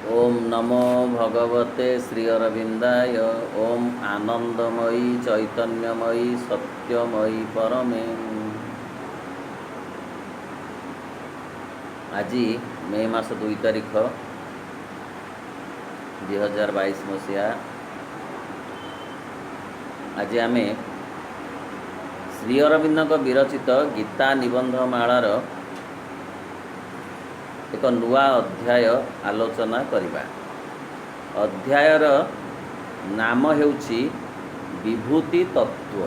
ओम नमो भगवते श्री अरविंदाय। ओम आनंदमयी चैतन्यमयी सत्यमयी परमे। आज मे मास 2 तारिख 2022 मसीहा। आज आम श्री अरविंद विरचित गीता निबंध मालार एक नुआ अध्याय आलोचना करिबा। अध्यायर नाम हेउछि विभूति तत्व।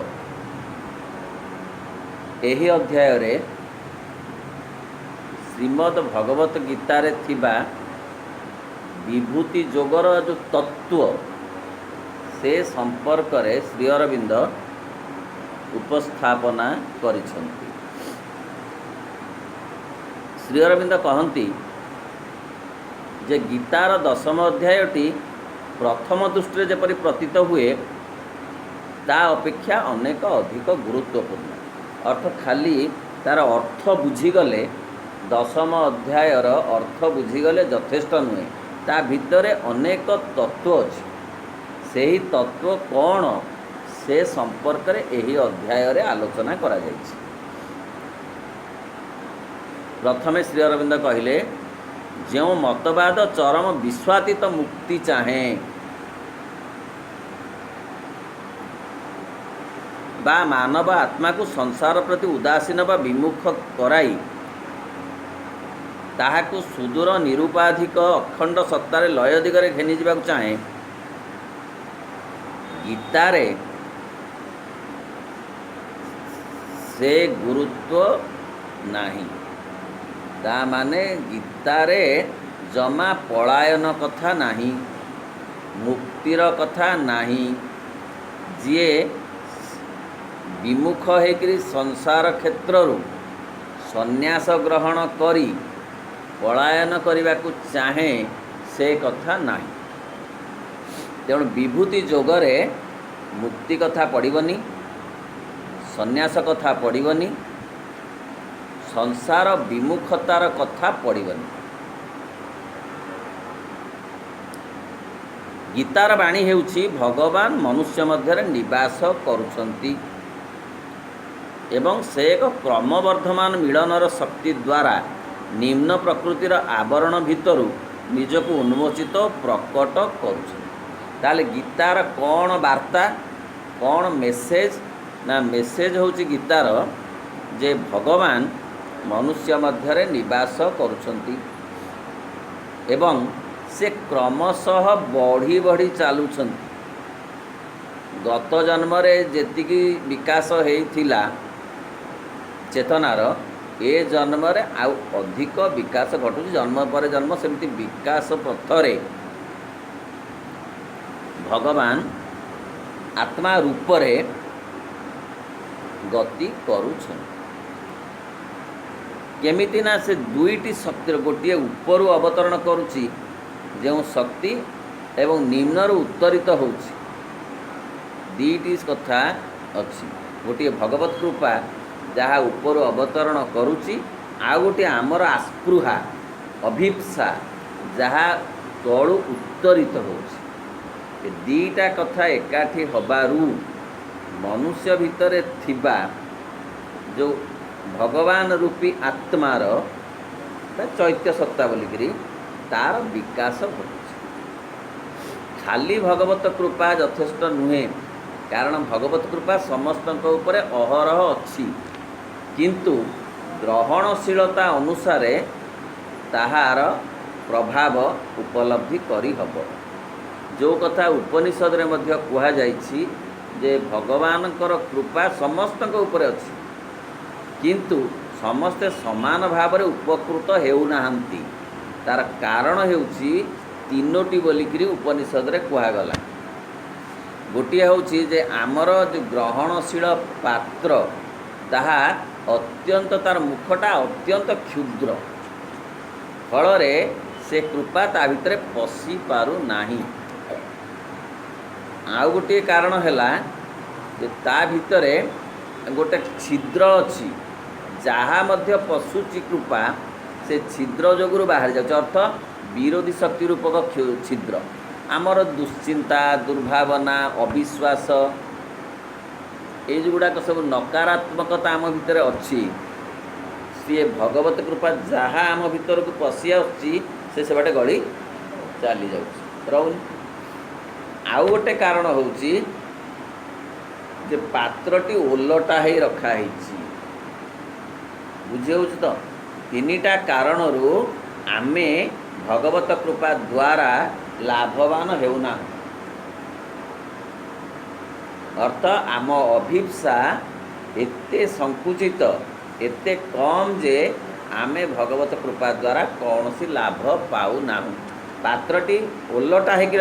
एही अध्याय रे श्रीमद् भगवत गीतार थिबा विभूति जोगर जो तत्व से संपर्क रे श्री अरविंद उपस्थापना करिछन्ति। श्री अरविंद कहती जे गीतार 10म अध्यायटी प्रथम दृष्टि जेपरि प्रतीत हुए ता अपेक्षा अनेक अधिक गुरुत्वपूर्ण। अर्थ खाली तार अर्थ बुझीगले 10म अध्यायर अर्थ बुझीगले यथेष्ट नुहे। ता भितरे अनेक तत्व अछि। सेही तत्व कौन से संपर्क रे एही अध्याय रे आलोचना करा जायछि। प्रथमे श्री अरविंद कहले जो मतवाद चरम विश्वातीत मुक्ति चाहे बा मानव आत्मा को संसार प्रति उदासीन बा विमुख कराई ताहाकु सुदूर निरूपाधिक अखंड सत्तार लय दिगरे घेनी जावाक चाहे, गीतारे से गुरुत्व नाही। ता माने गीतारे जमा पलायन कथा नाही, मुक्तिर कथा नाही। जे विमुख होकर संसार क्षेत्रु संन्यास ग्रहण करी पलायन करने को चाहे से कथा नाही। तेणु विभूति जोगरे मुक्ति कथा पड़बनी, संन्यास कथा पड़बनी, संसार विमुखतार कथा पड़बनी। गीतार बाणी हेउछि भगवान मनुष्य मध्य निवास करुछंती एवं से एक क्रमवर्धमान मिलनर शक्ति द्वारा निम्न प्रकृतिर आवरण भितरु निजको उन्मोचित प्रकट करुछंती। ताले गीतार कौन वार्ता कौन मेसेज ना मेसेज होछि गीतार जे भगवान मनुष्य मध्य निवास करुछंती एवं से क्रमशः बढ़ी बढ़ी चलुछंती। गत जन्म रे जेतिकी विकास हेइथिला चेतनार ए जन्म रे आउ अधिक विकास घटुछि। जन्म पर जन्म सेमती विकास पथरे भगवान आत्मा रूप रे गति करुछंती। केमिति ना से दुईटी शक्ति गोटे उपरु अवतरण करुछि जो शक्ति एवं निम्नरु उत्तरित होछि। दीटी कथा अच्छी। गोटे भगवत कृपा जहाँ उपरु अवतरण करुछि, आ गोटे आमर आस्पृहा अभिप्सा जहाँ तलु उत्तरित होछि। दीटा कथा एकाठी हबारु मनुष्य भितर थिबा जो भगवान रूपी आत्मार चैत्य सत्ता बोलिकी तार विकास घटुछि। खाली भगवत कृपा यथेष्ट नुहे, कारण भगवत कृपा समस्त उपरे अहरह अच्छी, किंतु ग्रहणशीलता अनुसार ताहार प्रभाव उपलब्धि करी हब। जो कथा उपनिषद रे मध्य कुहा जाइछि जे भगवानकर कृपा समस्त उपरे अच्छी, किंतु समस्ते समान भाव में उपकृत हेउनाहांती। तार कारण हेउछि तीनोटी बोलिकी उपनिषद रे कुहागला। गोटे होछि जे आमर जो ग्रहणशील पात्र ताहा अत्यंत तार मुखटा अत्यंत क्षुद्र, फल से कृपा ता भितर पशि पारु नाही। आउ गोटे कारण हैला जे ता भितरे गोटे छिद्र अच्छी जहाँ मध्य पशुची कृपा से छिद्र जोगुरु बाहरी जाउछ। अर्थ विरोधी शक्ति रूपक छिद्र आमर दुश्चिंता दुर्भावना अविश्वास ये गुड़ाक सब नकारात्मकता आम भितर अच्छी सी भगवत कृपा जहाँ आम भीतर को पशि आसे बाटे गड़ी चली जाऊँ आउ गोटे कारण होची जे पात्रटी ओलटा ही रखाही बुझे तो तीनिटा कारण आमे भगवत कृपा द्वारा लाभवान होना अर्थ आम अभिप्सा एते संकुचित एते कम जे आमे भगवत कृपा द्वारा कौन सी लाभ पाऊ ना पात्रटी ओलटा होगी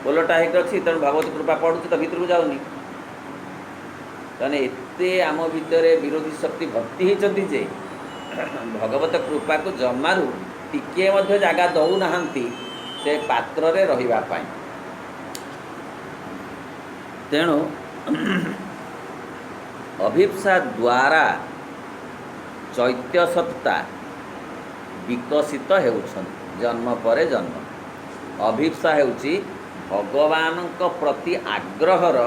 तेणु भगवत कृपा पड़ुची तो भितर को जाऊनी तेने एते आम भितर विरोधी शक्ति भक्ति होती जे भगवत कृपा को जमारू टिके मध्य जगह दौना से पात्र रे रहिबा पाई तेणु अभिप्सा द्वारा चैत्य सत्ता विकसित होउछन्ति जन्म पर जन्म अभिप्सा हेउची भगवान प्रति आग्रहर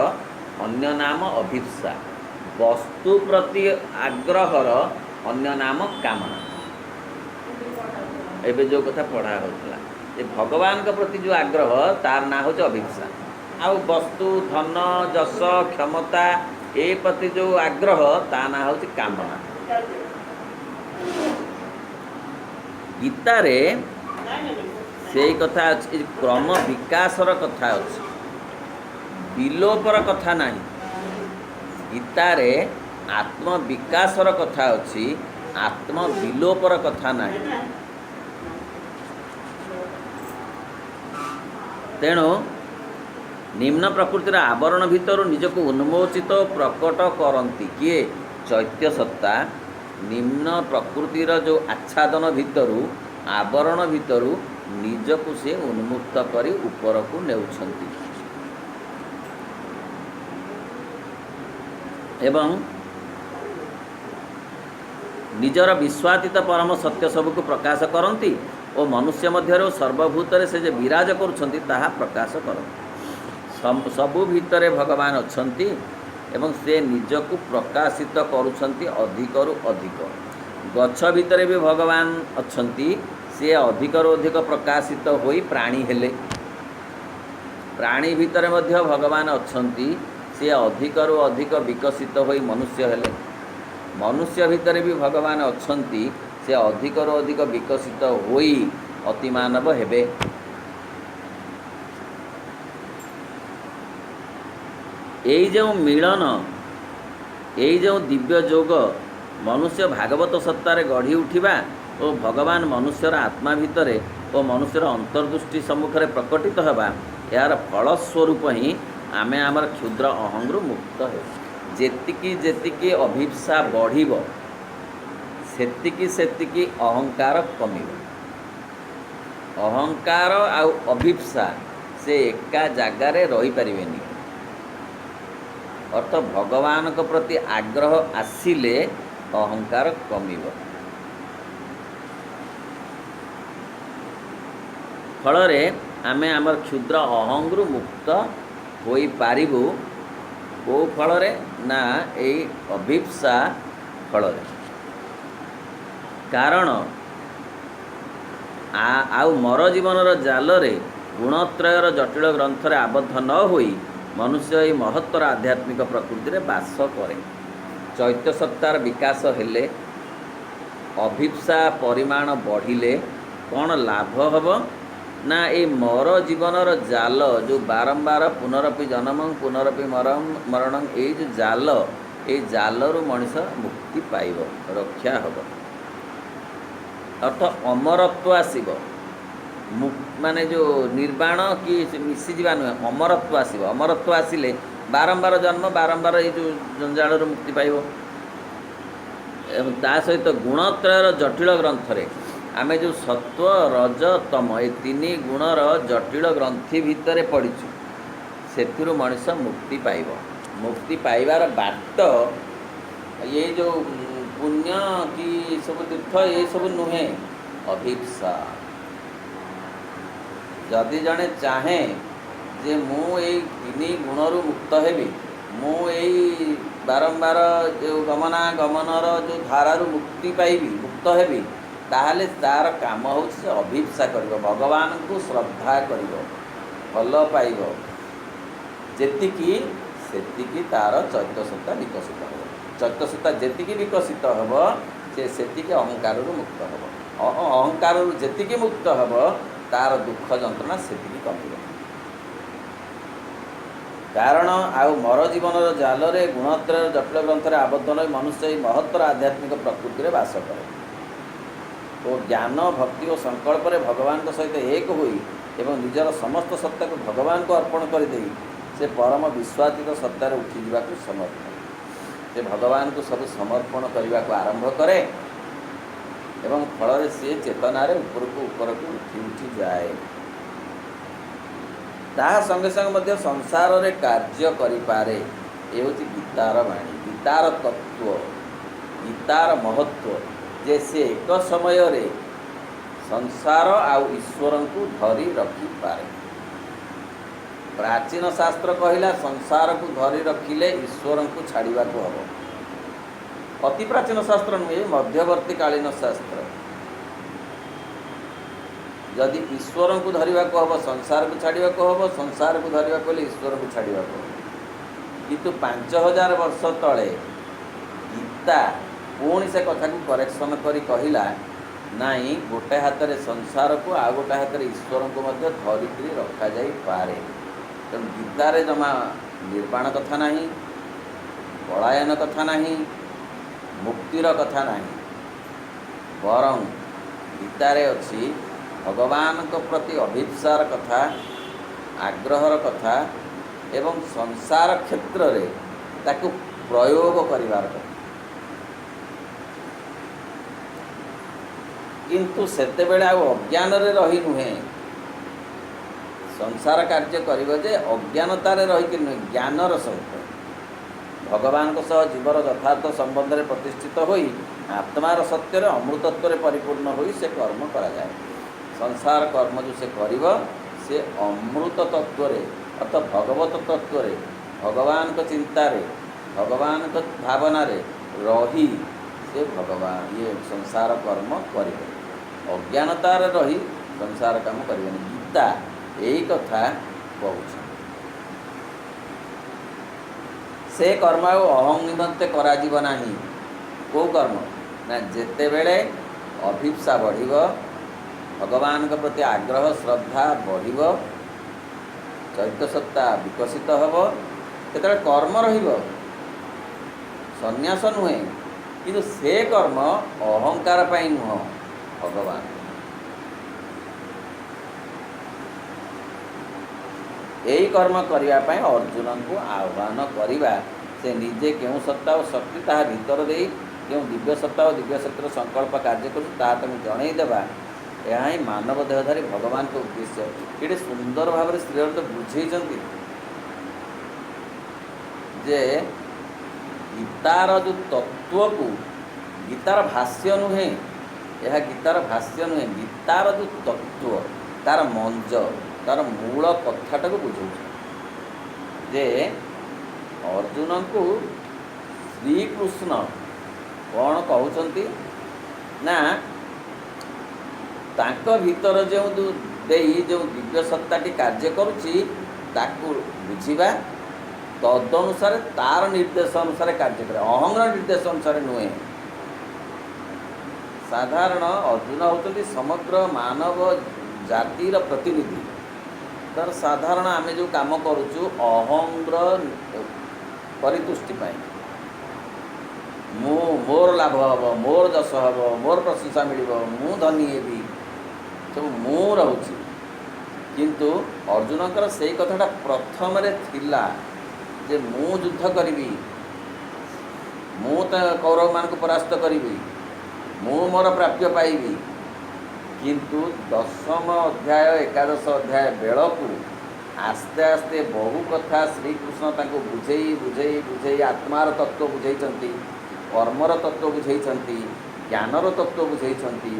अन्य नाम अभिप्सा वस्तु प्रति आग्रहर अन्य नाम कामना एबे जो कथा पढ़ा होता ये भगवान के प्रति जो आग्रह तार ना हो अभिप्सा आउ वस्तु धन जस क्षमता ए प्रति जो आग्रह ता ना हो कामना गीता रे से कथा अच्छी क्रम विकासर कथा अच्छी विलोपर कथा नहीं गीता रे आत्म विकासर कथा अच्छी आत्म विलोपर कथा नहीं तेणु निम्न प्रकृतिर आवरण भितर निजक उन्मोचित प्रकट करती किए चैत्य सत्ता निम्न प्रकृतिर जो आच्छादन भितर आवरण भितर निजक से उन्मुक्त करी ऊपर को नेउछंती एवं निजर विश्वातीत परम सत्य सबको प्रकाश करती और मनुष्य मध्य सर्वभूतरे से जे विराज करुछंती ताहा प्रकाश करती सबु भितरे भगवान अच्छंती एवं से निजको प्रकाशित करुछंती अधिकरु अधिक गछ भितरे भी भगवान अच्छंती से अधिकरु अधिक प्रकाशित होई प्राणी हेले प्राणी भितरे मध्य भगवान अच्छंती से अधिकरु अधिक विकसित होई मनुष्य हेले मनुष्य भितरे भी भगवान अच्छंती से अधिकरु अधिक विकसित होई अतिमानव हेबे यही जो मिलन यही जो दिव्य जोग मनुष्य भागवत सत्तार गढ़ी उठा और भगवान मनुष्यर आत्मा भितर और मनुष्यर अंतर्दृष्टि सम्मुखें प्रकटित होगा यार फलस्वरूप ही आमे आमर क्षुद्र अहंगु मुक्त हो जेतिकी जेतिकी अभिप्सा बढ़िब सेतिकी सेतिकी अहंकार कमिब अहंकार आउ अभिप्सा से एका जगार रही पारिबेनी अर्थ भगवान को प्रति आग्रह आसिले अहंकार कमिब फलरे आमे आमर क्षुद्र अहंगु मुक्त होई पारिबु को फलरे ना एई अभिप्सा फलरे कारण आउ मर जीवनर जालरे गुणत्रयर जटिल ग्रंथरे आबद्ध न होई मनुष्य ये महत्तर आध्यात्मिक प्रकृति रे बास करे चैत्य सत्तार विकास हेले अभिप्सा परिमाण बढ़िले कौन लाभ हब ना ये मर जीवनर जाल जो बारंबार पुनरपि जन्म पुनरपि मरण ये जो जाल ये जालरू मनीष मुक्ति पाइब रक्षा हब अर्थ अमरत्व आसीब माने जो निर्वाण कि मिसीजा नुहे अमरत्व आसीब अमरत्व आसिले बारंबार जन्म बारंबार ये जो जंजाल मुक्ति पाइब ता सहित गुणत्रयर जटिल ग्रंथरे आमे जो सत्व रज तम ये तीन गुणर जटिल ग्रंथि भितर पड़ीचु से मनीष मुक्ति पाइब मुक्ति पाइबार बाट ये जो पुण्य कि सब तीर्थ ये सब नुहे अभिप्सा जदि जड़े चाहे जे मु तीन गुणरू मुक्त हेबी, मु बारंबार जो गमनागमनर जो धारारू मुक्ति पाइबी, मुक्त हेबी, ताहले तार काम हो अभिप्सा कर भगवान को श्रद्धा कर भल पाइब, जेतिकी सेतिकी तार चैतसत्ता विकसित हो। चैतसत्ता जेतिकी विकसित हम से अहंकार मुक्त हम। अहंकार जेतिकी मुक्त हम तार दुख जंत्रणा सेतिकी कमिब। कारण आउ मर जीवन जाल गुणत्रय जटिल ग्रंथर आबद्ध न मनुष्य महत्तर आध्यात्मिक प्रकृति में बास करे और ज्ञान भक्ति और संकल्प भगवान सहित एक होई एवं निजर समस्त सत्ता को भगवान को अर्पण कर दे से परम विश्वासित सत्तार उठी जावाक समर्थ से भगवान को सब समर्पण करने को आरंभ करे एवं फल सी चेतनार ऊपर को उठी जाए। ताहा संगे संगे संसार रे कार्य करिपारे। ये हूँ गीतार वाणी, गीतार तत्व, गीतार महत्व जे से एक समय रे संसार आउ ईश्वर को धरी रखिपारे। प्राचीन शास्त्र कहला संसार को धरी रखिले ईश्वर को छाड़ा को हम। अति प्राचीन शास्त्र नुहे, मध्यवर्ती कालीन शास्त्र। जदि ईश्वर को धरने को हम, संसार को छाड़ा को हम, संसार को धरने को ईश्वर को छाड़ा को हम। किंतु 5000 वर्ष तले गीता पुणी से कथा को करेक्शन करी कहला नाई गोटे हाथ में संसार को आ गोटे हाथ में ईश्वर को धरिकी रखा जाई पारे। तेणु गीतार जमा निर्वाण कथा नहीं, पलायन कथा नहीं, मुक्तिर कथा नहीं, बरं गीतार अच्छी भगवान को प्रति अभिप्सार कथा, आग्रहर कथा एवं संसार क्षेत्र रे ताकू प्रयोग करिवार कथा। किंतु सेते बेले अज्ञान रे रही नुहे संसार कार्य करिबो जे अज्ञानतार रही नुहे, ज्ञानर सहित भगवान को सह जीवर यथार्थ संबंध में प्रतिष्ठित होई आत्मार सत्य अमृतत्व परिपूर्ण होई से कर्म करा जाए। संसार कर्म जो से करिबो से अमृत तत्व अर्थात भगवत तत्व भगवान को चिंता रे, भगवान को भावना रे रही से भगवान ये संसार कर्म करिबो। अज्ञानतार रही संसार काम करिबो। गीता यही कथा कहूँ से कर्म अहं निमंते करा जीव नाही। को कर्म ना जेते बेले अभिप्सा बढ़िबो, भगवान के प्रति आग्रह श्रद्धा बढ़िबो, चैतसत्ता विकसित हब, केतबेले कर्म रहिबो, सन्यास नुहे किंतु से कर्म अहंकार पाई नुह, भगवान यही कर्म करने अर्जुन को आह्वान करवा से निजे क्यों सत्ता और शक्ति ता भीतर दे क्यों दिव्य सत्ता और दिव्य शक्तिर संकल्प कार्य कर जनईदेवा। यह ही मानव देहधारी भगवान को उद्देश्य। ये सुंदर भाव में श्रीअरविंद बुझे जे गीतार जो तत्व को, गीतार भाष्य नुहे, यह गीतार भाष्य नुहे, गीतार जो तत्व तार मंज तार मूल कथाटा को बुझे जे अर्जुन को श्रीकृष्ण कौन कहते ना तांको भीतर जो जो दिव्य सत्ताटी कार्य करुच्ची ताकू बुझा तदनुसार तार निर्देश अनुसार कार्य करे, अहंगर निर्देश अनुसार नुहे। साधारण अर्जुन होती समग्र मानव जातिर प्रतिनिधि। तर साधारण आमे जो काम करुचु अहंग्र परितुष्टि पाई, मोर लाभ हम, मोर जश हम, मोर प्रशंसा मिल, मु धनी हेबी, सब मु रोची। किंतु अर्जुनकर से कथाटा प्रथम रे थिला जे मु युद्ध करी, मु कौरव मान को परास्त करी, मु मोर प्राप्य पाइबी। किंतु 10म अध्याय 11 अध्याय बेलू आस्ते आस्ते बहु कथा श्रीकृष्ण तांको बुझेई बुझेई बुझेई आत्मार तत्व बुझेइचंती, कर्मर तत्व बुझेइचंती, ज्ञानर तत्व बुझेइचंती,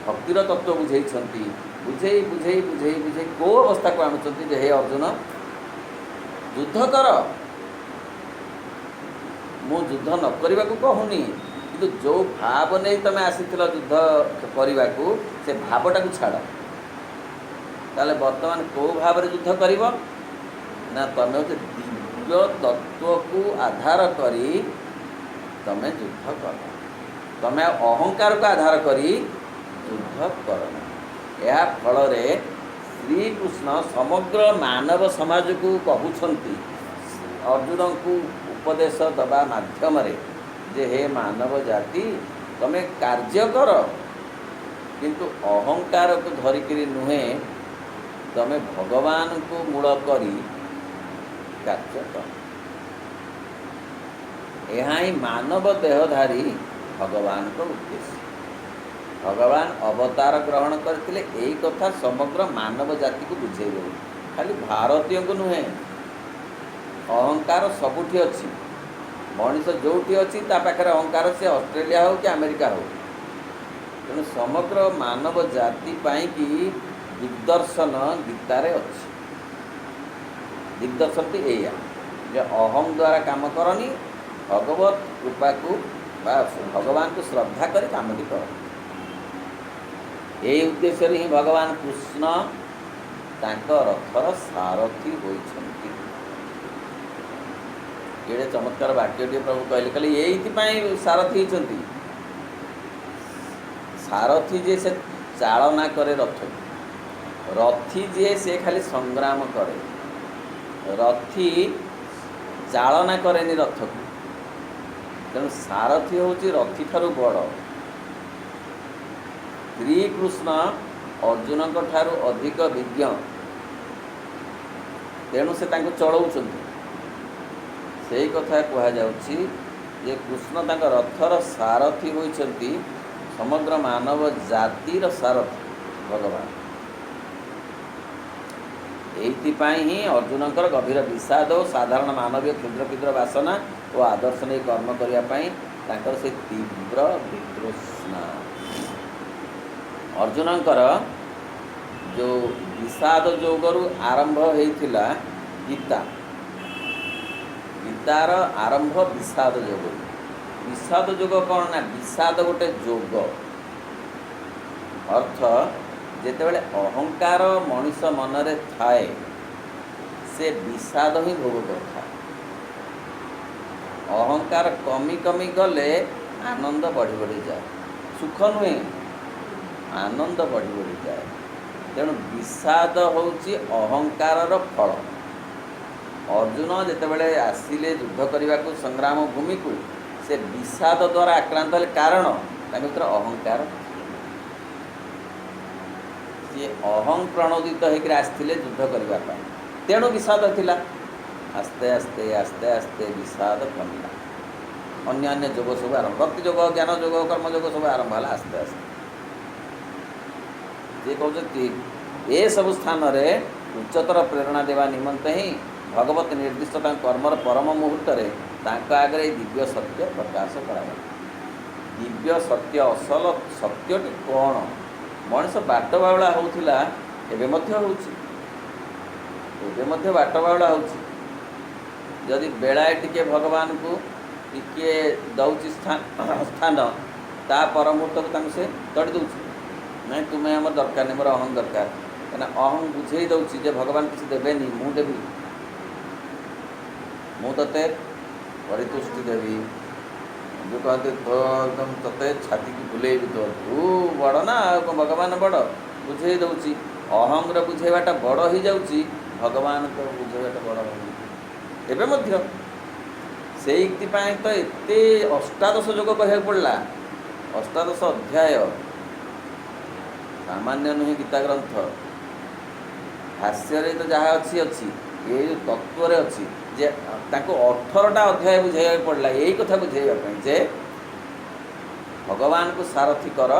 ଭକ୍ତିର ତତ୍ତ୍ୱ ବୁଝେଇଛନ୍ତି। ବୁଝେଇ ବୁଝେଇ ବୁଝେଇ ବୁଝେଇ କେଉଁ ଅବସ୍ଥାକୁ ଆଣୁଛନ୍ତି ଯେ ହେ ଅର୍ଜୁନ ଯୁଦ୍ଧ କର, ମୁଁ ଯୁଦ୍ଧ ନ କରିବାକୁ କହୁନି, କିନ୍ତୁ ଯେଉଁ ଭାବ ନେଇ ତୁମେ ଆସିଥିଲ ଯୁଦ୍ଧ କରିବାକୁ ସେ ଭାବଟାକୁ ଛାଡ଼। ତାହେଲେ ବର୍ତ୍ତମାନ କେଉଁ ଭାବରେ ଯୁଦ୍ଧ କରିବ ନା ତୁମେ ହେଉଛି ଦିବ୍ୟ ତତ୍ତ୍ୱକୁ ଆଧାର କରି ତୁମେ ଯୁଦ୍ଧ କର। ତୁମେ ଅହଙ୍କାରକୁ ଆଧାର କରି ଯୁଦ୍ଧ କର। ଏହା ଫଳରେ ଶ୍ରୀକୃଷ୍ଣ ସମଗ୍ର ମାନବ ସମାଜକୁ କହୁଛନ୍ତି, ଅର୍ଜୁନଙ୍କୁ ଉପଦେଶ ଦେବା ମାଧ୍ୟମରେ ଯେ ହେ ମାନବ ଜାତି ତୁମେ କାର୍ଯ୍ୟ କର, କିନ୍ତୁ ଅହଙ୍କାରକୁ ଧରିକିରି ନୁହେଁ, ତୁମେ ଭଗବାନଙ୍କୁ ମୂଳ କରି କାର୍ଯ୍ୟ କର। ଏହା ହିଁ ମାନବ ଦେହଧାରୀ ଭଗବାନଙ୍କ ଉଦ୍ଦେଶ୍ୟ। ଭଗବାନ ଅବତାର ଗ୍ରହଣ କରିଥିଲେ ଏଇ କଥା ସମଗ୍ର ମାନବ ଜାତିକୁ ବୁଝେଇବେ, ଖାଲି ଭାରତୀୟଙ୍କୁ ନୁହେଁ। ଅହଙ୍କାର ସବୁଠି ଅଛି, ମଣିଷ ଯେଉଁଠି ଅଛି ତା ପାଖରେ ଅହଙ୍କାର, ସେ ଅଷ୍ଟ୍ରେଲିଆ ହେଉ କି ଆମେରିକା ହେଉ। ତେଣୁ ସମଗ୍ର ମାନବ ଜାତି ପାଇଁକି ଦିଗ୍ଦର୍ଶନ ଗୀତାରେ ଅଛି। ଦିଗ୍ଦର୍ଶନଟି ଏଇଆ ଯେ ଅହଂ ଦ୍ୱାରା କାମ କରନି, ଭଗବତ କୃପାକୁ ବା ଭଗବାନଙ୍କୁ ଶ୍ରଦ୍ଧା କରି କାମଟି କର। ଏହି ଉଦ୍ଦେଶ୍ୟରେ ହିଁ ଭଗବାନ କୃଷ୍ଣ ତାଙ୍କ ରଥର ସାରଥୀ ହୋଇଛନ୍ତି। ଏଡ଼େ ଚମତ୍କାର ବାକ୍ୟଟିଏ ପ୍ରଭୁ କହିଲେ ଏଇଥିପାଇଁ ସାରଥୀ ହେଇଛନ୍ତି। ସାରଥୀ ଯିଏ ସେ ଚାଳନା କରେ ରଥକୁ, ରଥୀ ଯିଏ ସେ ଖାଲି ସଂଗ୍ରାମ କରେ। ରଥୀ ଚାଳନା କରେନି ରଥକୁ, ତେଣୁ ସାରଥୀ ହେଉଛି ରଥୀ ଠାରୁ ବଡ଼। ଶ୍ରୀକୃଷ୍ଣ ଅର୍ଜୁନଙ୍କ ଠାରୁ ଅଧିକ ବିଜ୍ଞ, ତେଣୁ ସେ ତାଙ୍କୁ ଚଳଉଛନ୍ତି। ସେଇ କଥା କୁହାଯାଉଛି ଯେ କୃଷ୍ଣ ତାଙ୍କ ରଥର ସାରଥୀ ହୋଇଛନ୍ତି, ସମଗ୍ର ମାନବ ଜାତିର ସାରଥୀ ଭଗବାନ। ଏଇଥିପାଇଁ ହିଁ ଅର୍ଜୁନଙ୍କର ଗଭୀର ବିଷାଦ ଓ ସାଧାରଣ ମାନବୀୟ କ୍ଷୁଦ୍ର କ୍ଷୁଦ୍ର ବାସନା ଓ ଆଦର୍ଶ ନେଇ କର୍ମ କରିବା ପାଇଁ ତାଙ୍କର ସେ ତୀବ୍ର ବିତୃଷ୍ଣା। ଅର୍ଜୁନଙ୍କର ଯେଉଁ ବିଷାଦ ଯୋଗରୁ ଆରମ୍ଭ ହେଇଥିଲା ଗୀତାର ଆରମ୍ଭ ବିଷାଦ ଯୋଗରୁ। ବିଷାଦ ଯୋଗ କ'ଣ ନା ବିଷାଦ ଗୋଟେ ଯୋଗ, ଅର୍ଥ ଯେତେବେଳେ ଅହଙ୍କାର ମଣିଷ ମନରେ ଥାଏ ସେ ବିଷାଦ ହିଁ ଭୋଗ କରିଥାଏ। ଅହଙ୍କାର କମି କମି ଗଲେ ଆନନ୍ଦ ବଢ଼ି ବଢ଼ିଯାଏ, ସୁଖ ନୁହେଁ ଆନନ୍ଦ ବଢ଼ି ବଢ଼ିଯାଏ। ତେଣୁ ବିଷାଦ ହେଉଛି ଅହଙ୍କାରର ଫଳ। ଅର୍ଜୁନ ଯେତେବେଳେ ଆସିଲେ ଯୁଦ୍ଧ କରିବାକୁ ସଂଗ୍ରାମ ଭୂମିକୁ, ସେ ବିଷାଦ ଦ୍ୱାରା ଆକ୍ରାନ୍ତ ହେଲେ, କାରଣ ତାଙ୍କ ଭିତରେ ଅହଙ୍କାର, ସିଏ ଅହଂ ପ୍ରଣୋଦିତ ହେଇକରି ଆସିଥିଲେ ଯୁଦ୍ଧ କରିବା ପାଇଁ, ତେଣୁ ବିଷାଦ ଥିଲା। ଆସ୍ତେ ଆସ୍ତେ ଆସ୍ତେ ଆସ୍ତେ ବିଷାଦ କମିଲା। ଅନ୍ୟାନ୍ୟ ଯୋଗ ସବୁ ଆରମ୍ଭ, ଭକ୍ତି ଯୋଗ, ଜ୍ଞାନ ଯୋଗ, କର୍ମଯୋଗ ସବୁ ଆରମ୍ଭ ହେଲା ଆସ୍ତେ ଆସ୍ତେ। ଯିଏ କହୁଛନ୍ତି ଏସବୁ ସ୍ଥାନରେ ଉଚ୍ଚତର ପ୍ରେରଣା ଦେବା ନିମନ୍ତେ ହିଁ ଭଗବତ ନିର୍ଦ୍ଦିଷ୍ଟ ତାଙ୍କ କର୍ମର ପରମ ମୁହୂର୍ତ୍ତରେ ତାଙ୍କ ଆଗରେ ଏହି ଦିବ୍ୟ ସତ୍ୟ ପ୍ରକାଶ କରାଗଲା। ଦିବ୍ୟ ସତ୍ୟ, ଅସଲ ସତ୍ୟଟି କ'ଣ? ମଣିଷ ବାଟ ବାଉଳା ହେଉଥିଲା, ଏବେ ମଧ୍ୟ ହେଉଛି, ବାଟ ବାଉଳା ହେଉଛି। ଯଦି ବେଳାଏ ଟିକେ ଭଗବାନଙ୍କୁ ଟିକିଏ ଦେଉଛି ସ୍ଥାନ, ତା ପର ମୁହୂର୍ତ୍ତକୁ ତାଙ୍କୁ ସେ ତଡ଼ି ଦେଉଛି। ନାଇଁ ତୁମେ ଆମର ଦରକାର ନାହିଁ, ମୋର ଅହଂ ଦରକାର। କାହିଁକିନା ଅହଂ ବୁଝେଇ ଦେଉଛି ଯେ ଭଗବାନ କିଛି ଦେବେନି, ମୁଁ ଦେବି, ମୁଁ ତୋତେ ପରିତୁଷ୍ଟି ଦେବି। ଯେଉଁ କହନ୍ତି ତୋତେ ଛାତିକି ବୁଲେଇବି, ତୁ ବଡ଼ ନା ଆଉ କ'ଣ ଭଗବାନ ବଡ଼? ବୁଝେଇ ଦେଉଛି। ଅହଂର ବୁଝେଇବାଟା ବଡ଼ ହେଇଯାଉଛି, ଭଗବାନଙ୍କ ବୁଝେଇବାଟା ବଡ଼ ହେଉନି। ଏବେ ମଧ୍ୟ ସେଇଥିପାଇଁ ତ ଏତେ ଅଷ୍ଟାଦଶ ଯୋଗ କହିବାକୁ ପଡ଼ିଲା। ଅଷ୍ଟାଦଶ ଅଧ୍ୟାୟ ସାମାନ୍ୟ ନୁହେଁ ଗୀତା ଗ୍ରନ୍ଥ। ଭାଷ୍ୟରେ ତ ଯାହା ଅଛି ଅଛି, ଏଇ ତତ୍ତ୍ୱରେ ଅଛି ଯେ ତାଙ୍କୁ 18ଟା ଅଧ୍ୟାୟ ବୁଝେଇବାକୁ ପଡ଼ିଲା ଏଇ କଥା ବୁଝେଇବା ପାଇଁ ଯେ ଭଗବାନଙ୍କୁ ସାରଥୀ କର,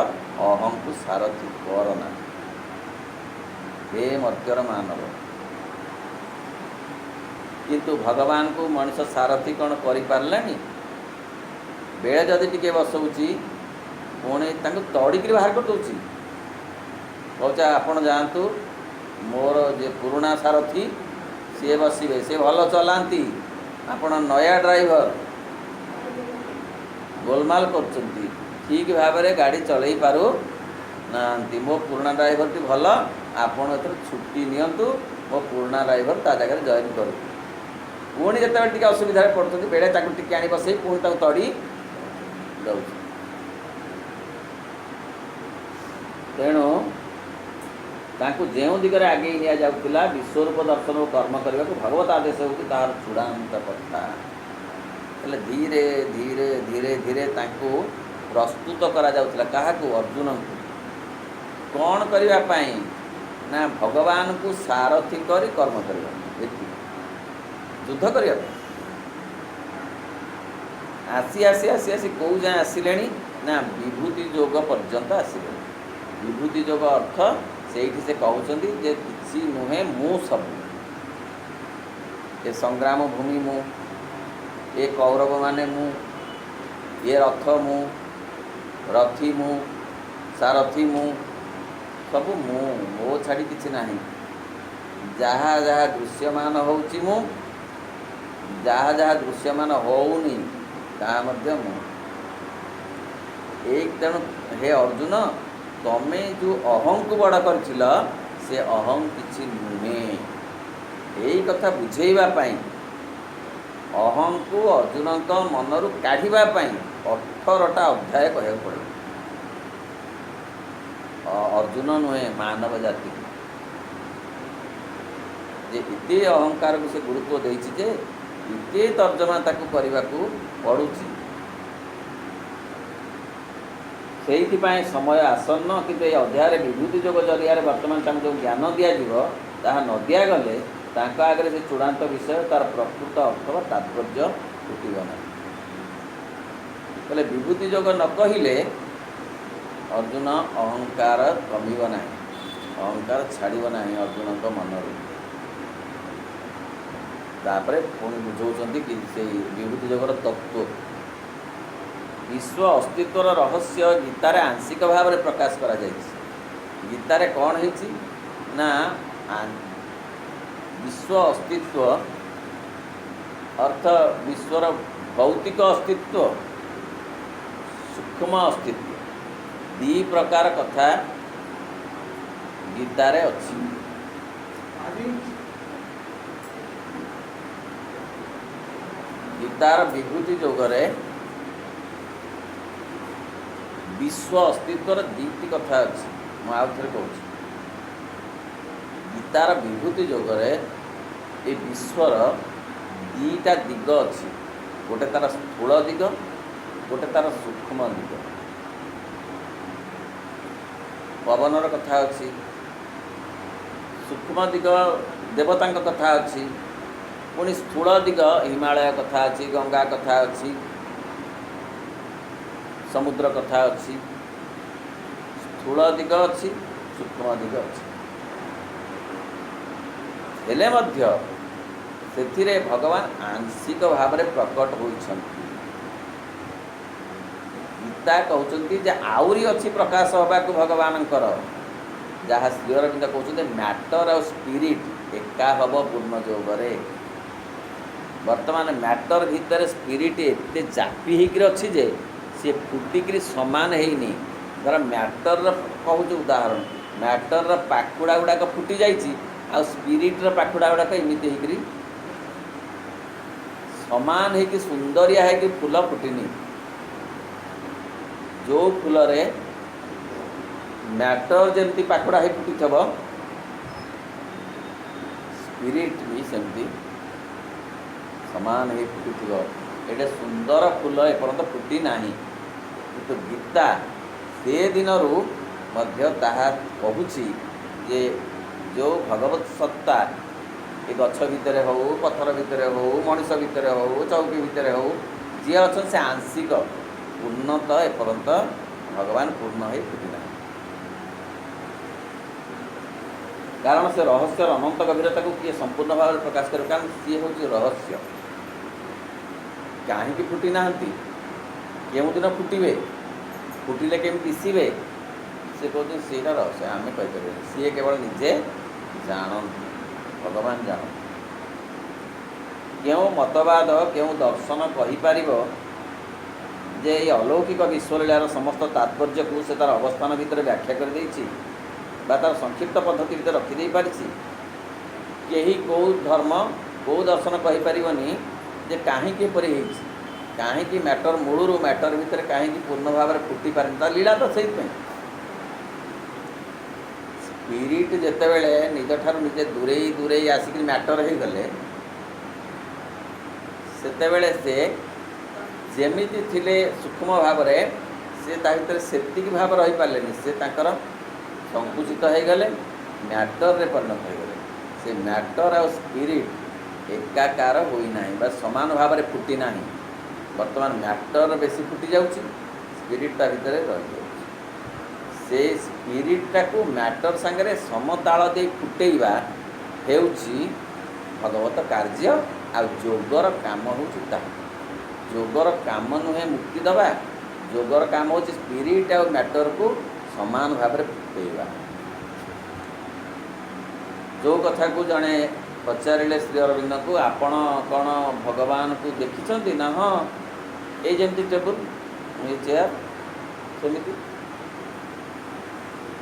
ଅହଂକୁ ସାରଥୀ କର ନା। ହେ ମର୍ତ୍ତ୍ୟର ମାନବ, କିନ୍ତୁ ଭଗବାନଙ୍କୁ ମଣିଷ ସାରଥୀ କ'ଣ କରିପାରିଲାନି? ବେଳେ ଯଦି ଟିକେ ବସଉଛି ପୁଣି ତାଙ୍କୁ ତଡ଼ିକିରି ବାହାର କରିଦେଉଛି। कौच आपण जातु मोर जे पुराणा सारथी सी बसवे सी भल चलाती आपण नया ड्राइवर गोलमाल कर ठीक भाव में गाड़ी चलई पारु ना मो पुराणा ड्राइवर टी भल आपण ए छुट्टी नियंतु मो पुराणा ड्राइवर ता जगह जॉइन करू पुणी जिते असुविधा पड़ते बेड़े टी आनी बसई पुणी तड़ी दौ तेणु जो दिगरे आगे नि जाऊला विश्वरूप दर्शन और कर्म करने को भगवत आदेश हो तार चूड़ांत कथा हेल्ले धीरे धीरे धीरे धीरे प्रस्तुत करा जाउतला काहाकू अर्जुन को कौन करने ना भगवान को सारथी करी कर्म करने युद्ध करने आसी आसी आसी आसी कौ जाए आसिले ना विभूति जोग पर्यंत आसिले विभूति जोग अर्थ से कहते जे किसी नुहे मु सब ये संग्राम भूमि मु ये कौरव माने मु ये रथ मु रथी मु सारथी मु सब मु मो छाड़ी किसी ना जहाँ जहाँ दृश्यमान होउची मु जहाँ जहाँ दृश्यमान होउनी ता मध्य मु एक तेणु हे अर्जुन तमे जो अहं को बड़ कर से अहं किछि नुहे यही कथा बुझेवाई अहं को अर्जुन मनरू काढ़ापी 18टा अध्याय कह पड़े अर्जुन नुहे मानव जाति जे इते अहंकार को से गुरुत्व देछि जे इते तर्जमा ताकू करने को पड़ुछि से समय आसन्न कि अध्याय विभूति जोग जरिया बर्तमान जो ज्ञान दिज्व ताहा न दिगले आगे से चूड़ांत विषय तार प्रकृत अर्थ व तात्पर्य फुटब ना बोले विभूति जोग न कहले अर्जुन अहंकार कमिब ना अहंकार छाड़ब ना अर्जुन मनरू तापर पुणी बुझाऊँ कि से विभूति जोगर तत्व विश्व अस्तित्वर रहस्य गीतार आंशिक भाव में प्रकाश करा जाइए गीतार कौन है ना विश्व अस्तित्व अर्थ विश्वर भौतिक अस्तित्व सूक्ष्म अस्तित्व दी प्रकार कथा गीतार अच्छी गीतार विभूति जोगरे विश्व अस्तित्वर दीटी कथा अच्छी मुझे कहूँ गीतार विभूति जोगरे ये विश्वर दीटा दिग अच्छी गोटे तार स्थूल दिग गोटे तार सूक्ष्म दिग पवनर कथा अच्छी सूक्ष्म दिग देवता कथा अच्छी पुणी स्थूल दिग हिमालय कथा अच्छी गंगा कथा अच्छी समुद्र कथा अच्छी स्थूल दिग अच्छी सूक्ष्म दिग अच्छी हेले मध्य सेथिरे भगवान आंशिक भाव में प्रकट होइछन्ति गीता कहउछन्ति जे आउरी अच्छी प्रकाश होबा को भगवानंकर जहाँ श्री अरविंद कहउछन्ति मैटर और स्पिरिट एका हब पूर्ण जोगरे वर्तमान मैटर भितर स्पिरिट एते चापी होकर अच्छी जे सी फुटिकी सामान है धर मैटर कहूँ उदाहरण मैटर पाखुड़ा गुड़ाक फुटी जाइए आ स्पिरिट्र पाखुड़ा गुड़ाक एमती होकर सामान है सुंदरिया है फूल फुटिनी जो फूल रे मैटर जमती पाखुड़ा है फुटी थब स्पिरिट भी सेमती समान है फुटी थो एटे सुंदर फूल एपर्यंत फुटी नाही तो गीता से दिन कहूँ जे जो भगवत सत्ता ये गछ भितर हो पत्थर भितर हो मनीष भितर हो चौकी भितर हो जी अच्छा से आंशिक उन्नत एपर्यंत भगवान पूर्ण हो फुटिना कारण से रहस्यर अनंत गभीरता को किए संपूर्ण भाव में प्रकाश कर कारण सी हूँ रहस्य कहीं फुटी ना केउ दिन फुटे फुटिले केमी दिशे ସେ କହୁଛନ୍ତି ସେଇଟା ରହସ୍ୟ ଆମେ କହିପାରିବାନି, ସିଏ କେବଳ ନିଜେ ଜାଣନ୍ତି, ଭଗବାନ ଜାଣନ୍ତି। କେଉଁ ମତବାଦ କେଉଁ ଦର୍ଶନ କହିପାରିବ ଯେ ଏଇ ଅଲୌକିକ ବିଶ୍ୱଲୀଳାର ସମସ୍ତ ତାତ୍ପର୍ଯ୍ୟକୁ ସେ ତା'ର ଅବସ୍ଥାନ ଭିତରେ ବ୍ୟାଖ୍ୟା କରିଦେଇଛି ବା ତା'ର ସଂକ୍ଷିପ୍ତ ପଦ୍ଧତି ଭିତରେ ରଖିଦେଇପାରିଛି? କେହି କେଉଁ ଧର୍ମ କେଉଁ ଦର୍ଶନ କହିପାରିବନି ଯେ କାହିଁକି ଏପରି ହେଇଛି, କାହିଁକି ମ୍ୟାଟର ମୂଳରୁ ମ୍ୟାଟର ଭିତରେ କାହିଁକି ପୂର୍ଣ୍ଣ ଭାବରେ ଫୁଟି ପାରିନି। ତା ଲୀଳା ତ ସେଇଥିପାଇଁ। ସ୍ପିରିଟ୍ ଯେତେବେଳେ ନିଜଠାରୁ ନିଜେ ଦୂରେଇ ଆସିକି ମ୍ୟାଟର ହେଇଗଲେ, ସେତେବେଳେ ସେ ଯେମିତି ଥିଲେ ସୂକ୍ଷ୍ମ ଭାବରେ ସେ ତା ଭିତରେ ସେତିକି ଭାବ ରହିପାରିଲେନି, ସେ ତାଙ୍କର ସଂକୁଚିତ ହେଇଗଲେ, ମ୍ୟାଟରରେ ପରିଣତ ହୋଇଗଲେ। ସେ ମ୍ୟାଟର ଆଉ ସ୍ପିରିଟ୍ ଏକାକାର ହୋଇନାହିଁ ବା ସମାନ ଭାବରେ ଫୁଟି ନାହିଁ। ବର୍ତ୍ତମାନ ମ୍ୟାଟର ବେଶୀ ଫୁଟି ଯାଉଛି, ସ୍ପିରିଟ୍ ତା ଭିତରେ ରହିଯାଉଛି। ସେ ସ୍ପିରିଟ୍ଟାକୁ ମ୍ୟାଟର ସାଙ୍ଗରେ ସମତାଳ ଦେଇ ଫୁଟେଇବା ହେଉଛି ଭଗବତ କାର୍ଯ୍ୟ। ଆଉ ଯୋଗର କାମ ହେଉଛି ତାହା। ଯୋଗର କାମ ନୁହେଁ ମୁକ୍ତି ଦେବା, ଯୋଗର କାମ ହେଉଛି ସ୍ପିରିଟ୍ ଆଉ ମ୍ୟାଟରକୁ ସମାନ ଭାବରେ ଫୁଟେଇବା। ଯେଉଁ କଥାକୁ ଜଣେ ପଚାରିଲେ ଶ୍ରୀ ଅରବିନ୍ଦଙ୍କୁ, ଆପଣ କ'ଣ ଭଗବାନଙ୍କୁ ଦେଖିଛନ୍ତି? ନା ହଁ, ଏଇ ଯେମିତି ଟେବୁଲ୍, ଏଇ ଚେୟାର, ସେମିତି।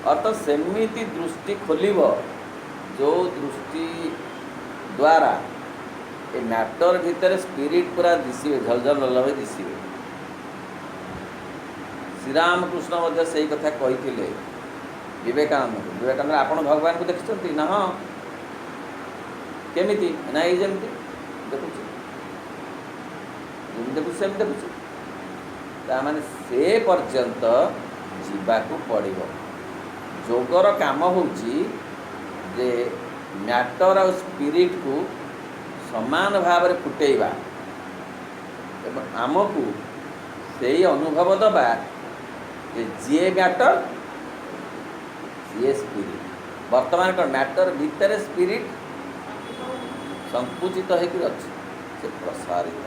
ଅର୍ଥାତ ସେମିତି ଦୃଷ୍ଟି ଖୋଲିବ ଯେଉଁ ଦୃଷ୍ଟି ଦ୍ୱାରା ଏ ମ୍ୟାଟର ଭିତରେ ସ୍ପିରିଟ୍ ପୁରା ଦିଶିବେ, ଝଲଝଲ ହୋଇ ଦିଶିବେ। ଶ୍ରୀରାମକୃଷ୍ଣ ମଧ୍ୟ ସେଇ କଥା କହିଥିଲେ ବିବେକାନନ୍ଦଙ୍କୁ। ବିବେକାନନ୍ଦ, ଆପଣ ଭଗବାନଙ୍କୁ ଦେଖିଛନ୍ତି? ନା ହଁ। କେମିତି? ନା ଏଇ ଯେମିତି ଦେଖୁଛି, ଯେମିତି ଦେଖୁଛି ସେମିତି ଦେଖୁଛି। ତାମାନେ ସେ ପର୍ଯ୍ୟନ୍ତ ଯିବାକୁ ପଡ଼ିବ। ଯୋଗର କାମ ହେଉଛି ଯେ ମ୍ୟାଟର ଆଉ ସ୍ପିରିଟ୍କୁ ସମାନ ଭାବରେ ଫୁଟେଇବା ଏବଂ ଆମକୁ ସେଇ ଅନୁଭବ ଦେବା ଯେ ଯିଏ ମ୍ୟାଟର ସିଏ ସ୍ପିରିଟ୍। ବର୍ତ୍ତମାନ କ'ଣ ମ୍ୟାଟର ଭିତରେ ସ୍ପିରିଟ୍ ସଂକୁଚିତ ହେଇକି ଅଛି, ସେ ପ୍ରସାରିତ।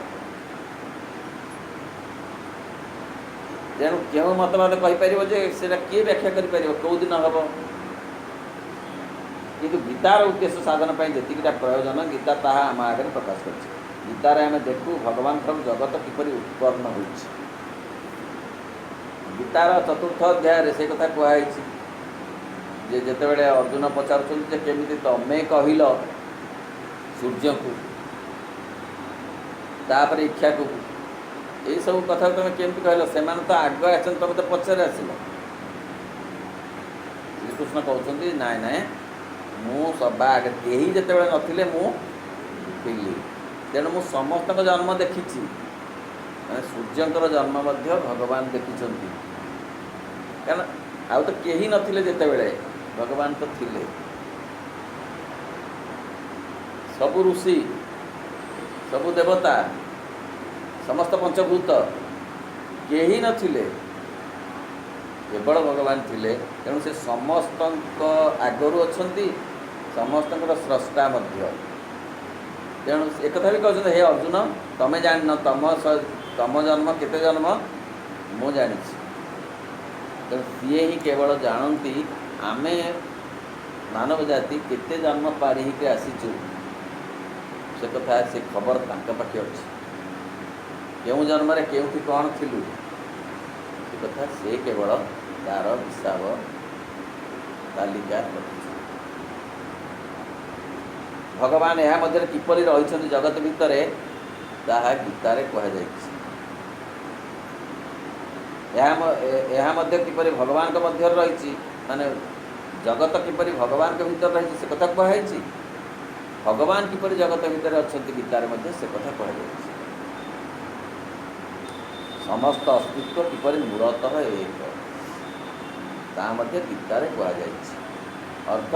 ତେଣୁ କେଉଁ ମତବାଦ କହିପାରିବ ଯେ ସେଇଟା କିଏ ବ୍ୟାଖ୍ୟା କରିପାରିବ, କେଉଁଦିନ ହେବ? କିନ୍ତୁ ଗୀତାର ଉଦ୍ଦେଶ୍ୟ ସାଧନ ପାଇଁ ଯେତିକିଟା ପ୍ରୟୋଜନ ଗୀତା ତାହା ଆମ ଆଗରେ ପ୍ରକାଶ କରିଛି। ଗୀତାରେ ଆମେ ଦେଖୁ ଭଗବାନଙ୍କର ଜଗତ କିପରି ଉତ୍ପନ୍ନ ହୋଇଛି। ଗୀତାର 4ର୍ଥ ଅଧ୍ୟାୟରେ ସେ କଥା କୁହାଯାଇଛି ଯେ ଯେତେବେଳେ ଅର୍ଜୁନ ପଚାରୁଛନ୍ତି ଯେ କେମିତି ତମେ କହିଲ ସୂର୍ଯ୍ୟଙ୍କୁ, ତାପରେ ଇକ୍ଷାକୁ, ଏଇସବୁ କଥା ତୁମେ କେମିତି କହିଲ? ସେମାନେ ତ ଆଗ ଆସିଛନ୍ତି, ତୁମେ ତ ପଛରେ ଆସିଲ। ଶ୍ରୀକୃଷ୍ଣ କହୁଛନ୍ତି ନାଇଁ ନାଇଁ, ମୁଁ ସବା ଆଗରେ, କେହି ଯେତେବେଳେ ନଥିଲେ ମୁଁ ଥିଲି। ତେଣୁ ମୁଁ ସମସ୍ତଙ୍କ ଜନ୍ମ ଦେଖିଛି। ମାନେ ସୂର୍ଯ୍ୟଙ୍କର ଜନ୍ମ ମଧ୍ୟ ଭଗବାନ ଦେଖିଛନ୍ତି। କାରଣ ଆଉ ତ କେହି ନଥିଲେ ଯେତେବେଳେ, ଭଗବାନ ତ ଥିଲେ। ସବୁ ଋଷି, ସବୁ ଦେବତା, ସମସ୍ତ ପଞ୍ଚଭୂତ, କେହି ନଥିଲେ, କେବଳ ଭଗବାନ ଥିଲେ। ତେଣୁ ସେ ସମସ୍ତଙ୍କ ଆଗରୁ ଅଛନ୍ତି, ସମସ୍ତଙ୍କର ସ୍ରଷ୍ଟା ମଧ୍ୟ। ତେଣୁ ଏକଥା ବି କହୁଛନ୍ତି, ହେ ଅର୍ଜୁନ, ତମେ ଜାଣିନ ତମ ଜନ୍ମ କେତେ ଜନ୍ମ ମୁଁ ଜାଣିଛି। ତେଣୁ ସିଏ ହିଁ କେବଳ ଜାଣନ୍ତି ଆମେ ମାନବ ଜାତି କେତେ ଜନ୍ମ ପାରି ହେଇକି ଆସିଛୁ। ସେ କଥା, ସେ ଖବର ତାଙ୍କ ପାଖେ ଅଛି। କେଉଁ ଜନ୍ମରେ କେଉଁଠି କ'ଣ ଥିଲୁ, ସେ କଥା ସେ କେବଳ ତା'ର ହିସାବ ତାଲିକା ରଖିଛି। ଭଗବାନ ଏହା ମଧ୍ୟରେ କିପରି ରହିଛନ୍ତି ଜଗତ ଭିତରେ, ତାହା ଗୀତାରେ କୁହାଯାଇଛି। ଏହା ମଧ୍ୟ କିପରି ଭଗବାନଙ୍କ ମଧ୍ୟରେ ରହିଛି, ମାନେ ଜଗତ କିପରି ଭଗବାନଙ୍କ ଭିତରେ ରହିଛି ସେ କଥା କୁହାଯାଇଛି। ଭଗବାନ କିପରି ଜଗତ ଭିତରେ ଅଛନ୍ତି ଗୀତାରେ ମଧ୍ୟ ସେ କଥା କୁହାଯାଇଛି। ସମସ୍ତ ଅସ୍ତିତ୍ୱ କିପରି ମୂଳତଃ ଏକ, ତାହା ମଧ୍ୟ ଗୀତାରେ କୁହାଯାଇଛି। ଅର୍ଥ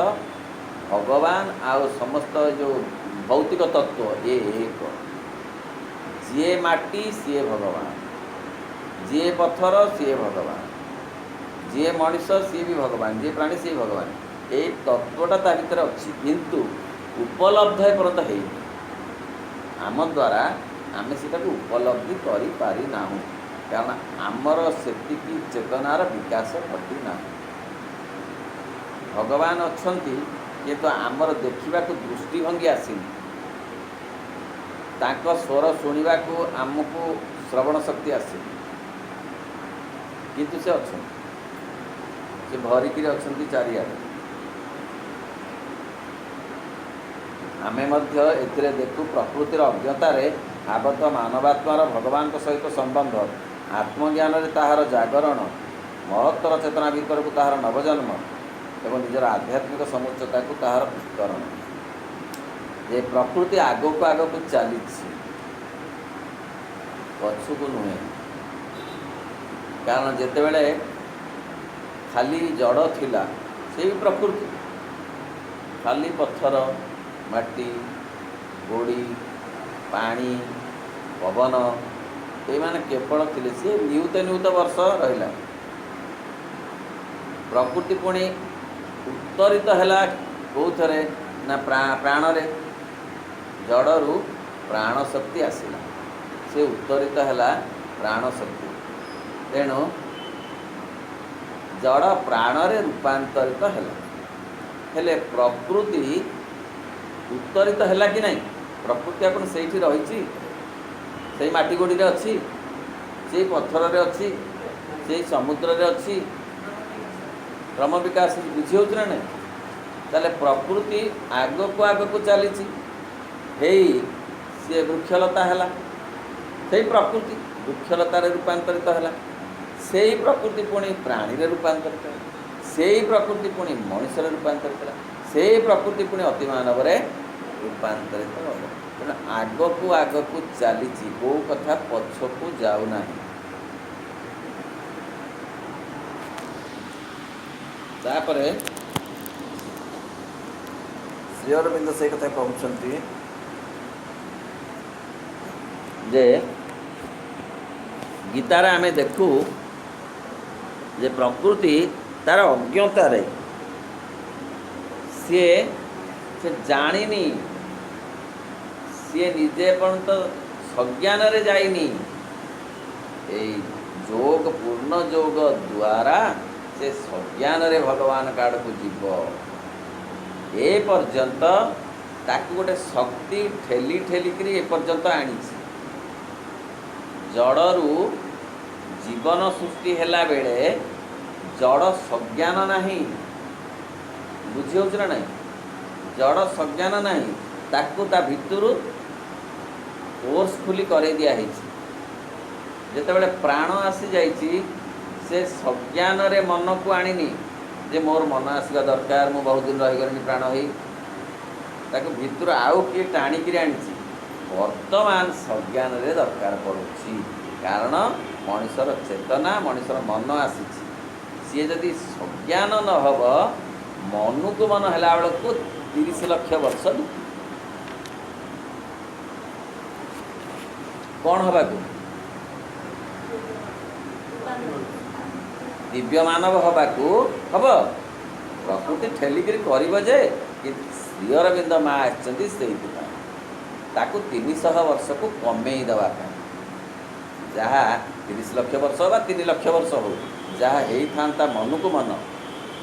ଭଗବାନ ଆଉ ସମସ୍ତ ଯେଉଁ ଭୌତିକ ତତ୍ତ୍ୱ ଏ ଏକ। ଯିଏ ମାଟି ସିଏ ଭଗବାନ, ଯିଏ ପଥର ସିଏ ଭଗବାନ, ଯିଏ ମଣିଷ ସିଏ ବି ଭଗବାନ, ଯିଏ ପ୍ରାଣୀ ସିଏ ଭଗବାନ। ଏଇ ତତ୍ତ୍ୱଟା ତା ଭିତରେ ଅଛି, କିନ୍ତୁ ଉପଲବ୍ଧ ଏପର୍ଯ୍ୟନ୍ତ ହେଇନି। ଆମ ଦ୍ୱାରା ଆମେ ସେଟାକୁ ଉପଲବ୍ଧି କରିପାରିନାହୁଁ, କାରଣ ଆମର ସେତିକି ଚେତନାର ବିକାଶ ଘଟିନାହିଁ। भगवान अछंती किंतु आमर देखिबाकू दृष्टिभंगी आसीनी तांको स्वर शुणिबाकू आमको श्रवण शक्ति आसीनी किंतु से अछंती से भरिकी अछंती चारिआडे आमे मध्य एथिरे देखु प्रकृतिर अज्ञतारे आबद्ध मानवात्मार भगवान सहित संबंध आत्मज्ञान ताहार जागरण महत्तर चेतना भीतर को ताहार नवजन्म एवं निजर आध्यात्मिक समुच्चता को ताहार विस्तरण ये प्रकृति आगक आगक चली पछुक नुहे कारण जितेबले खाली जड़ थिला से भी प्रकृति खाली पत्थर माटी गोड़ी पानी पवन ये केवल थे सी नियुत नियुत वर्ष रहा प्रकृति पुणी उत्तरित है कौथरे ना प्राण रे जड़ू प्राण शक्ति आसला से उत्तरित है प्राण शक्ति तेणु जड़ प्राण रे रूपांतरित है प्रकृति उत्तरित है कि नहीं प्रकृति अपन से रही से माटी गोड़ी रे अच्छी से पत्थर रे अच्छी से समुद्र रे अच्छी क्रम विकास बुझी हो ना नहीं ताले प्रकृति आग को चली सी वृक्षलता है से प्रकृति वृक्षलतार रूपांतरित है से प्रकृति पुणी प्राणी रे रूपांतरित है से प्रकृति पुणी मनुष्य रूपांतरित है से प्रकृति पुणी अति मानव रूपांतरित हम तेना आग को चली कौ कथा पछकू जाऊना तापरे श्री अरविंद से कथा कहते जे गीतार आमे देखू जे प्रकृति तार अज्ञतार सी से जानी सी निजे पर्यंत सज्ञान रे जाइनी जोग पूर्ण जोग द्वारा से सज्ञान रे भगवान काड़ को जीव ए पर्यंत ताकू गोटे शक्ति ठेली ठेलिकी ए पर्यंत आनी जड़रू जीवन सृष्टि हैला बेले जड़ सज्ञान नहीं बुझी हो ना जड़ सज्ञान नहीं ताकू ता भितर फोर्सफुली कर दिया जितेबाला प्राण आसी जाइए से सज्ञान रे मन को आनी जे मोर मन आसवा दरकार मु बहुत दिन रहीगली प्राण हो ताकू भितर आउ किए टाणिकी आनी वर्तमान सज्ञान रे दरकार पड़ुछि कारण मनुष्यर चेतना मनुष्यर मन आसी सी जदि सज्ञान न हब मन को मन है बेल को 30 लाख वर्ष कौन हवा को दिव्य मानव हवा को हम प्रकृति ठेलिकी करे श्री अरविंद माँ आकु 300 वर्ष को कमे देवाई जहाँ 30 लाख वर्ष बा 3 लाख वर्ष हो जहाँ होता मन को मन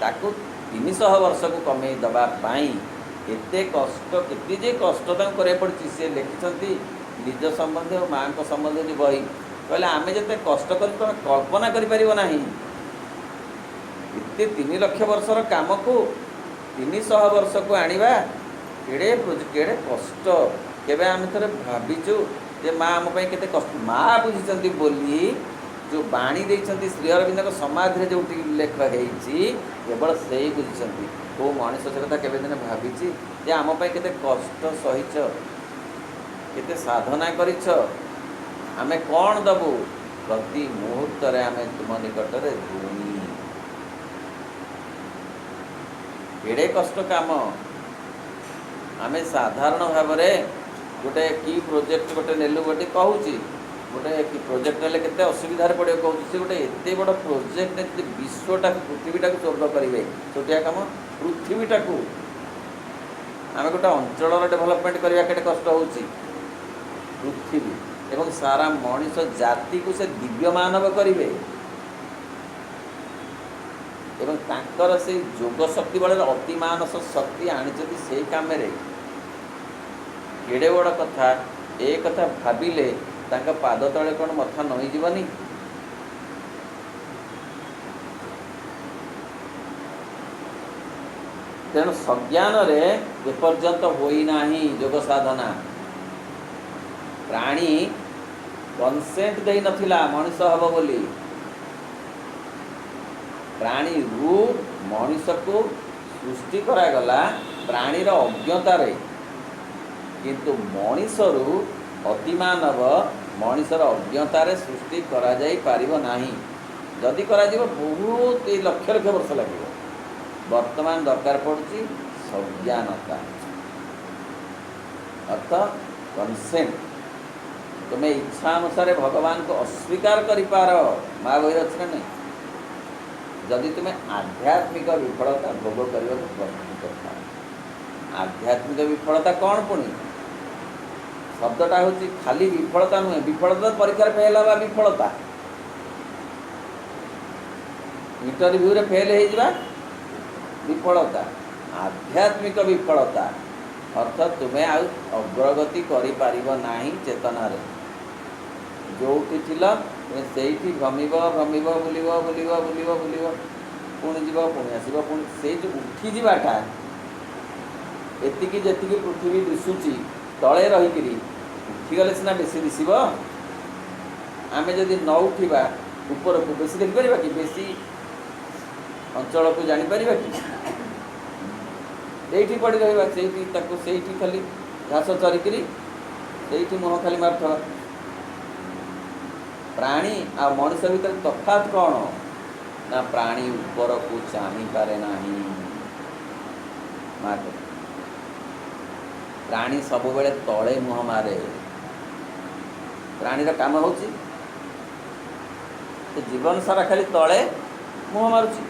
ताकू 300 वर्ष को कमे देवाई एते कष्ट केते कष्ट पड़ी सी लिखिं निज संबंधी और माँ को संबंधी बही कहले आम जिते कष्ट कर कल्पना करना इतने 3 लाख वर्षर काम को 300 वर्ष को आनिबा केड़े केड़े कष्ट केबे आम थे भाविचु जे माँ आम के कष्ट माँ बुझी बोली जो बाणी देइछंती श्री अरविंद समाधि जो उल्लेख होती केवल से ही बुझी को मनीष से कथा केबे दिन भावी जे आम के कष्ट सहीच केते साधना करिछ आमे कौन दबु प्रति मुहूर्त रे आमे तुम निकट रे ऋणी केड़े कष्ट काम आमे साधारण भाव में गोटे की प्रोजेक्ट गोटे नेलु गोटे कहूँ गोटे प्रोजेक्ट ने केते असुविधा पड़े कहूँ से गोटे एत बड़ प्रोजेक्ट विश्वटा पृथ्वीटा को स्वर्ग करेंगे छोटिया कम पृथ्वीटा को आम गोटे अंचल डेभलपमेंट करवा के कष्ट हो पृथ्वी एवं सारा मनीष जाति को से दिव्य मानव करेंगे ଏବଂ ତାଙ୍କର ସେଇ ଯୋଗ ଶକ୍ତି ବଳରେ ଅତିମାନସ ଶକ୍ତି ଆଣିଛନ୍ତି ସେଇ କାମରେ। କେଡ଼େ ବଡ଼ କଥା! ଏ କଥା ଭାବିଲେ ତାଙ୍କ ପାଦ ତଳେ କ'ଣ ମଥା ନଇଁଯିବନି? ତେଣୁ ସଜ୍ଞାନରେ ଏପର୍ଯ୍ୟନ୍ତ ହୋଇନାହିଁ ଯୋଗ ସାଧନା। ପ୍ରାଣୀ କନସେଣ୍ଟ ଦେଇନଥିଲା ମଣିଷ ହେବ ବୋଲି। ପ୍ରାଣୀରୁ ମଣିଷକୁ ସୃଷ୍ଟି କରାଗଲା ପ୍ରାଣୀର ଅଜ୍ଞତାରେ, କିନ୍ତୁ ମଣିଷରୁ ଅତିମାନବ ମଣିଷର ଅଜ୍ଞତାରେ ସୃଷ୍ଟି କରାଯାଇପାରିବ ନାହିଁ। ଯଦି କରାଯିବ ବହୁତ ଲକ୍ଷ ଲକ୍ଷ ବର୍ଷ ଲାଗିବ। ବର୍ତ୍ତମାନ ଦରକାର ପଡ଼ୁଛି ସଜ୍ଞାନତା, ଅର୍ଥ କନସେଣ୍ଟ। ତୁମେ ଇଚ୍ଛା ଅନୁସାରେ ଭଗବାନଙ୍କୁ ଅସ୍ୱୀକାର କରିପାର। ମା ବହିରେ ଅଛି ନା ନାହିଁ? ଯଦି ତୁମେ ଆଧ୍ୟାତ୍ମିକ ବିଫଳତା ଭୋଗ କରିବାକୁ ପ୍ରସ୍ତୁତ ଥାଅ। ଆଧ୍ୟାତ୍ମିକ ବିଫଳତା କ'ଣ ପୁଣି? ଶବ୍ଦଟା ହେଉଛି ଖାଲି ବିଫଳତା ନୁହେଁ। ବିଫଳତା ପରୀକ୍ଷାରେ ଫେଲ୍ ହେବା ବିଫଳତା, ଇଣ୍ଟରଭ୍ୟୁରେ ଫେଲ୍ ହେଇଯିବା ବିଫଳତା। ଆଧ୍ୟାତ୍ମିକ ବିଫଳତା ଅର୍ଥାତ୍ ତୁମେ ଆଉ ଅଗ୍ରଗତି କରିପାରିବ ନାହିଁ ଚେତନାରେ। ଯେଉଁଠି ଥିଲ ତୁମେ ସେଇଠି ଭ୍ରମିବ, ବୁଲିବ, ପୁଣି ଯିବ, ପୁଣି ଆସିବ, ପୁଣି ସେଇ ଯେଉଁ ଉଠିଯିବାଟା, ଏତିକି ଯେତିକି ପୃଥିବୀ ଦିଶୁଛି ତଳେ ରହିକିରି, ଉଠିଗଲେ ସିନା ବେଶୀ ଦିଶିବ। ଆମେ ଯଦି ନ ଉଠିବା ଉପରକୁ ବେଶୀ ଦେଖିପାରିବା କି? ବେଶୀ ଅଞ୍ଚଳକୁ ଜାଣିପାରିବା କି? ସେଇଠି ପଡ଼ି ରହିବା, ସେଇଠି ଖାଲି ଘାସ ଚରିକିରି ସେଇଠି ମୁହଁ ଖାଲି ମାରୁଥିବା। ପ୍ରାଣୀ ଆଉ ମଣିଷ ଭିତରେ ତଫାତ୍ କ'ଣ? ନା ପ୍ରାଣୀ ଉପରକୁ ଚାହିଁପାରେ ନାହିଁ। ପ୍ରାଣୀ ସବୁବେଳେ ତଳେ ମୁହଁ ମାରେ। ପ୍ରାଣୀର କାମ ହେଉଛି ସେ ଜୀବନ ସାରା ଖାଲି ତଳେ ମୁହଁ ମାରୁଛି।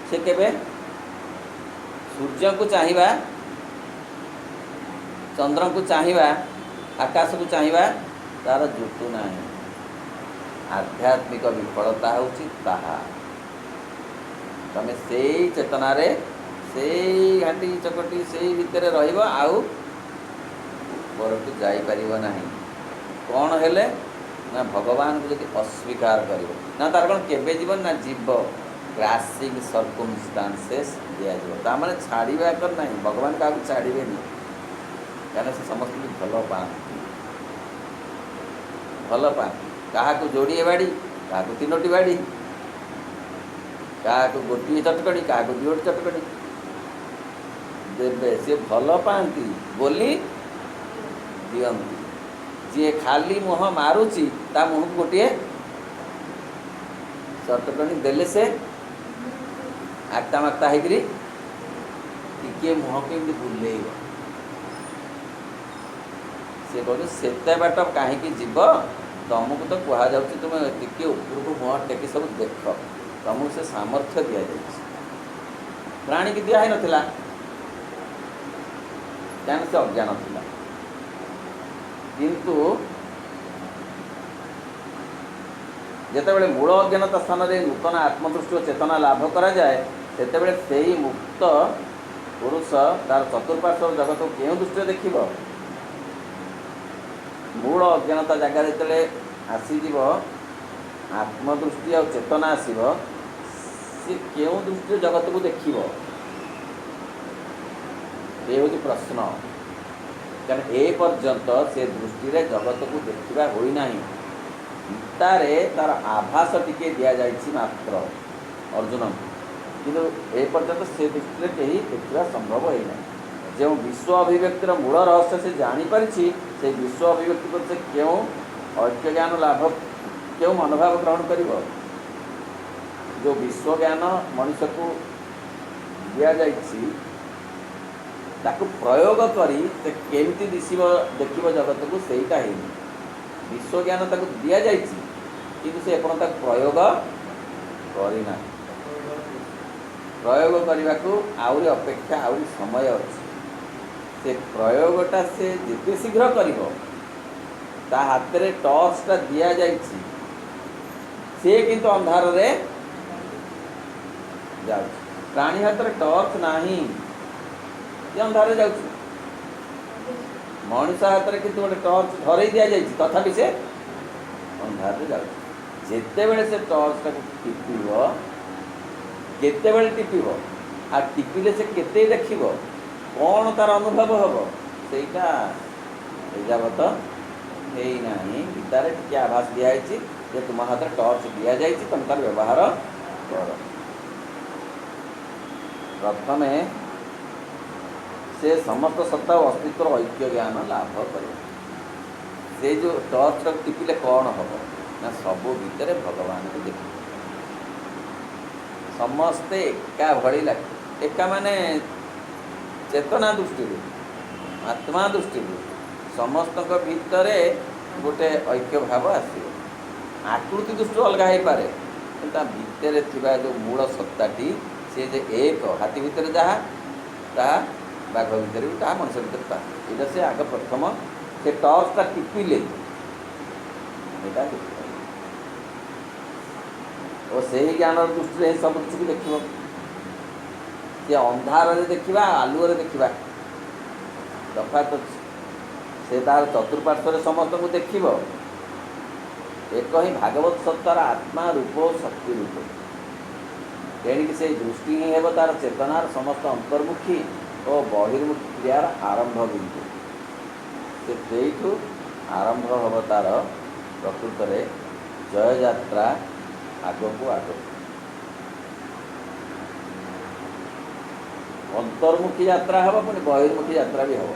ସେ କେବେ ସୂର୍ଯ୍ୟକୁ ଚାହିଁବା, ଚନ୍ଦ୍ରକୁ ଚାହିଁବା, ଆକାଶକୁ ଚାହିଁବା ତାର ଜୁଟୁ ନାହିଁ। ଆଧ୍ୟାତ୍ମିକ ବିଫଳତା ହେଉଛି ତାହା। ତମେ ସେଇ ଚେତନାରେ, ସେଇ ଘାଟି ଚକଟି ସେଇ ଭିତରେ ରହିବ, ଆଉ ଉପରକୁ ଯାଇପାରିବ ନାହିଁ। କ'ଣ ହେଲେ? ନା ଭଗବାନଙ୍କୁ ଯଦି ଅସ୍ୱୀକାର କରିବ। ନା ତାର କ'ଣ କେବେ ଯିବ? ନା ଯିବ। କ୍ରାସିଂ ସର୍କମଷ୍ଟାନ୍ସେସ୍ ଦିଆଯିବ। ତା'ମାନେ ଛାଡ଼ିବା ଏକ ନାହିଁ। ଭଗବାନ କାହାକୁ ଛାଡ଼ିବେନି, କାରଣ ସେ ସମସ୍ତଙ୍କୁ ଭଲ ପାଆନ୍ତି। କାହାକୁ ଯୋଡ଼ିଏ ବାଡ଼ି, କାହାକୁ 3ଟି ବାଡ଼ି, କାହାକୁ ଗୋଟିଏ ଚଟକଣି, କାହାକୁ 2ଟି ଚଟକଣି ଦେବେ। ସେ ଭଲ ପାଆନ୍ତି ବୋଲି ଦିଅନ୍ତି। ଯିଏ ଖାଲି ମୁହଁ ମାରୁଛି ତା ମୁହଁକୁ ଗୋଟିଏ ଚଟକଣି ଦେଲେ ସେ ଆକ୍ତା ମାକ୍ତା ହେଇକିରି ଟିକିଏ ମୁହଁକୁ ଏମିତି ବୁଲେଇବ। ସେ କହୁଛି ସେତେ ବାଟ କାହିଁକି ଯିବ? ତମକୁ ତ କୁହାଯାଉଛି ତୁମେ ଟିକିଏ ଉପରକୁ ମୁହଁ ଟେକି ସବୁ ଦେଖ। ତମକୁ ସେ ସାମର୍ଥ୍ୟ ଦିଆଯାଇଛି। ପ୍ରାଣୀକି ଦିଆ ହେଇନଥିଲା, କାରଣ ସେ ଅଜ୍ଞାନ ଥିଲା। କିନ୍ତୁ ଯେତେବେଳେ ମୂଳ ଅଜ୍ଞାନତା ସ୍ଥାନରେ ନୂତନ ଆତ୍ମଦୃଷ୍ଟି ଓ ଚେତନା ଲାଭ କରାଯାଏ, ସେତେବେଳେ ସେହି ମୁକ୍ତ ପୁରୁଷ ତାର ଚତୁଃପାର୍ଶ୍ୱର ଜଗତକୁ କେଉଁ ଦୃଷ୍ଟିରେ ଦେଖିବ? ମୂଳ ଅଜ୍ଞାନତା ଜାଗାରେ ଯେତେବେଳେ ଆସିଯିବ ଆତ୍ମଦୃଷ୍ଟି ଆଉ ଚେତନା ଆସିବ, ସେ କେଉଁ ଦୃଷ୍ଟିରେ ଜଗତକୁ ଦେଖିବ? ଏ ହେଉଛି ପ୍ରଶ୍ନ। କାରଣ ଏ ପର୍ଯ୍ୟନ୍ତ ସେ ଦୃଷ୍ଟିରେ ଜଗତକୁ ଦେଖିବା ହୋଇନାହିଁ। ଗୀତାରେ ତାର ଆଭାସ ଟିକିଏ ଦିଆଯାଇଛି ମାତ୍ର ଅର୍ଜୁନଙ୍କୁ, କିନ୍ତୁ ଏ ପର୍ଯ୍ୟନ୍ତ ସେ ଦୃଷ୍ଟିରେ କେହି ଦେଖିବା ସମ୍ଭବ ହୋଇନାହିଁ। ଯେଉଁ ବିଶ୍ୱ ଅଭିବ୍ୟକ୍ତିର ମୂଳ ରହସ୍ୟ ସେ ଜାଣିପାରିଛି, ସେ ବିଶ୍ୱ ଅଭିବ୍ୟକ୍ତି କରି ସେ କେଉଁ ଐକ୍ୟ ଜ୍ଞାନ ଲାଭ, କେଉଁ ମନୋଭାବ ଗ୍ରହଣ କରିବ? ଯେଉଁ ବିଶ୍ୱ ଜ୍ଞାନ ମଣିଷକୁ ଦିଆଯାଇଛି, ତାକୁ ପ୍ରୟୋଗ କରି ସେ କେମିତି ଦେଖିବ ଜଗତକୁ, ସେଇଟା ହେଇନି। ବିଶ୍ୱ ଜ୍ଞାନ ତାକୁ ଦିଆଯାଇଛି, କିନ୍ତୁ ସେ ଏପର୍ଯ୍ୟନ୍ତ ତାକୁ ପ୍ରୟୋଗ କରିନାହିଁ। ପ୍ରୟୋଗ କରିବାକୁ ଆହୁରି ଅପେକ୍ଷା, ଆହୁରି ସମୟ ଅଛି। ସେ ପ୍ରୟୋଗଟା ସେ ଯେତେ ଶୀଘ୍ର କରିବ, ତା ହାତରେ ଟର୍ଚ୍ଚଟା ଦିଆଯାଇଛି, ସେ କିନ୍ତୁ ଅନ୍ଧାରରେ ଯାଉଛି। ପ୍ରାଣୀ ହାତରେ ଟର୍ଚ୍ଚ ନାହିଁ, ସେ ଅନ୍ଧାରରେ ଯାଉଛି। ମଣିଷ ହାତରେ କିନ୍ତୁ ଗୋଟେ ଟର୍ଚ୍ଚ ଧରେଇ ଦିଆଯାଇଛି, ତଥାପି ସେ ଅନ୍ଧାରରେ ଯାଉଛି। ଯେତେବେଳେ ସେ ଟର୍ଚ୍ଚଟାକୁ ଟିପିବ, କେତେବେଳେ ଟିପିବ ଆଉ ଟିପିଲେ ସେ କେତେ ଦେଖିବ, କ'ଣ ତାର ଅନୁଭବ ହେବ, ସେଇଟା ଏଯାବତ ହେଇନାହିଁ। ଗୀତାରେ ଟିକେ ଆଭାସ ଦିଆଯାଇଛି ଯେ ତୁମ ହାତରେ ଟର୍ଚ୍ଚ ଦିଆଯାଇଛି, ତୁମେ ତାର ବ୍ୟବହାର କର। ପ୍ରଥମେ ସେ ସମସ୍ତ ସତ୍ତା ଓ ଅସ୍ତିତ୍ୱର ଐକ୍ୟ ଜ୍ଞାନ ଲାଭ କରିବ। ସେ ଯେଉଁ ଟର୍ଚ୍ଚଟାକୁ ଟିପିଲେ କ'ଣ ହେବ ନା, ସବୁ ଭିତରେ ଭଗବାନଙ୍କୁ ଦେଖିବ। ସମସ୍ତେ ଏକା ଭଳି ଲାଗେ। ଏକା ମାନେ ଚେତନା ଦୃଷ୍ଟିରୁ, ଆତ୍ମା ଦୃଷ୍ଟିରୁ ସମସ୍ତଙ୍କ ଭିତରେ ଗୋଟେ ଐକ୍ୟ ଭାବ ଆସିବ। ଆକୃତି ଦୃଷ୍ଟିରୁ ଅଲଗା ହେଇପାରେ, କିନ୍ତୁ ତା ଭିତରେ ଥିବା ଯେଉଁ ମୂଳ ସତ୍ତାଟି, ସେ ଯେ ଏକ, ହାତୀ ଭିତରେ ଯାହା ତାହା ବାଘ ଭିତରେ ବି ତାହା, ମଣିଷ ଭିତରେ ତାହା। ଏଇଟା ସେ ଆଗ ପ୍ରଥମ ସେ ଟର୍ଚ୍ଚଟା ଟିପିଲେ ଏଇଟା ଦେଖିପାରିବ। ଓ ସେହି ଜ୍ଞାନର ଦୃଷ୍ଟିରେ ହିଁ ସବୁ କିଛି ଦେଖିବ। ସେ ଅନ୍ଧାରରେ ଦେଖିବା, ଆଲୁଅରେ ଦେଖିବା ତଫାତ୍ ଅଛି। ସେ ତାର ଚତୁଃପାର୍ଶ୍ୱରେ ସମସ୍ତଙ୍କୁ ଦେଖିବ। ଏକ ହିଁ ଭାଗବତ ସତ୍ତାର ଆତ୍ମା ରୂପ ଓ ଶକ୍ତି ରୂପ। ତେଣିକି ସେଇ ଦୃଷ୍ଟି ହିଁ ହେବ ତାର ଚେତନାର ସମସ୍ତ ଅନ୍ତର୍ମୁଖୀ ଓ ବହିର୍ମୁଖୀ କ୍ରିୟାର ଆରମ୍ଭ ବିନ୍ଦୁ। ସେ ସେଇଠୁ ଆରମ୍ଭ ହେବ ତାର ପ୍ରକୃତରେ ଜୟଯାତ୍ରା ଆଗକୁ ଆଗକୁ। ଅନ୍ତର୍ମୁଖୀ ଯାତ୍ରା ହେବ, ପୁଣି ବହିର୍ମୁଖୀ ଯାତ୍ରା ବି ହେବ।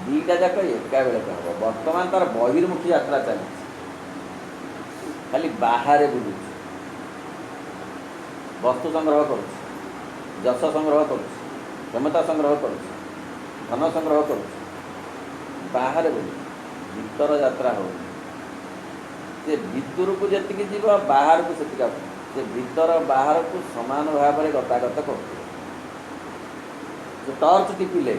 ଦୁଇଟା ଯାକ ଏକା ବେଳକୁ ହେବ। ବର୍ତ୍ତମାନ ତାର ବହିର୍ମୁଖୀ ଯାତ୍ରା ଚାଲିଛି, ଖାଲି ବାହାରେ ବୁଲୁଛି, ବସ୍ତୁ ସଂଗ୍ରହ କରୁଛି, ଯଶ ସଂଗ୍ରହ କରୁଛି, କ୍ଷମତା ସଂଗ୍ରହ କରୁଛି, ଧନ ସଂଗ୍ରହ କରୁଛି, ବାହାରେ ବୁଲୁଛି, ଭିତର ଯାତ୍ରା ହେଉନି। ସେ ଭିତରକୁ ଯେତିକି ଯିବ, ବାହାରକୁ ସେତିକି ହେବ। ସେ ଭିତର ବାହାରକୁ ସମାନ ଭାବରେ ଗତାଗତ କରୁଥିବ। ସେ ଟର୍ଚ୍ଚ ଟିପିଲେ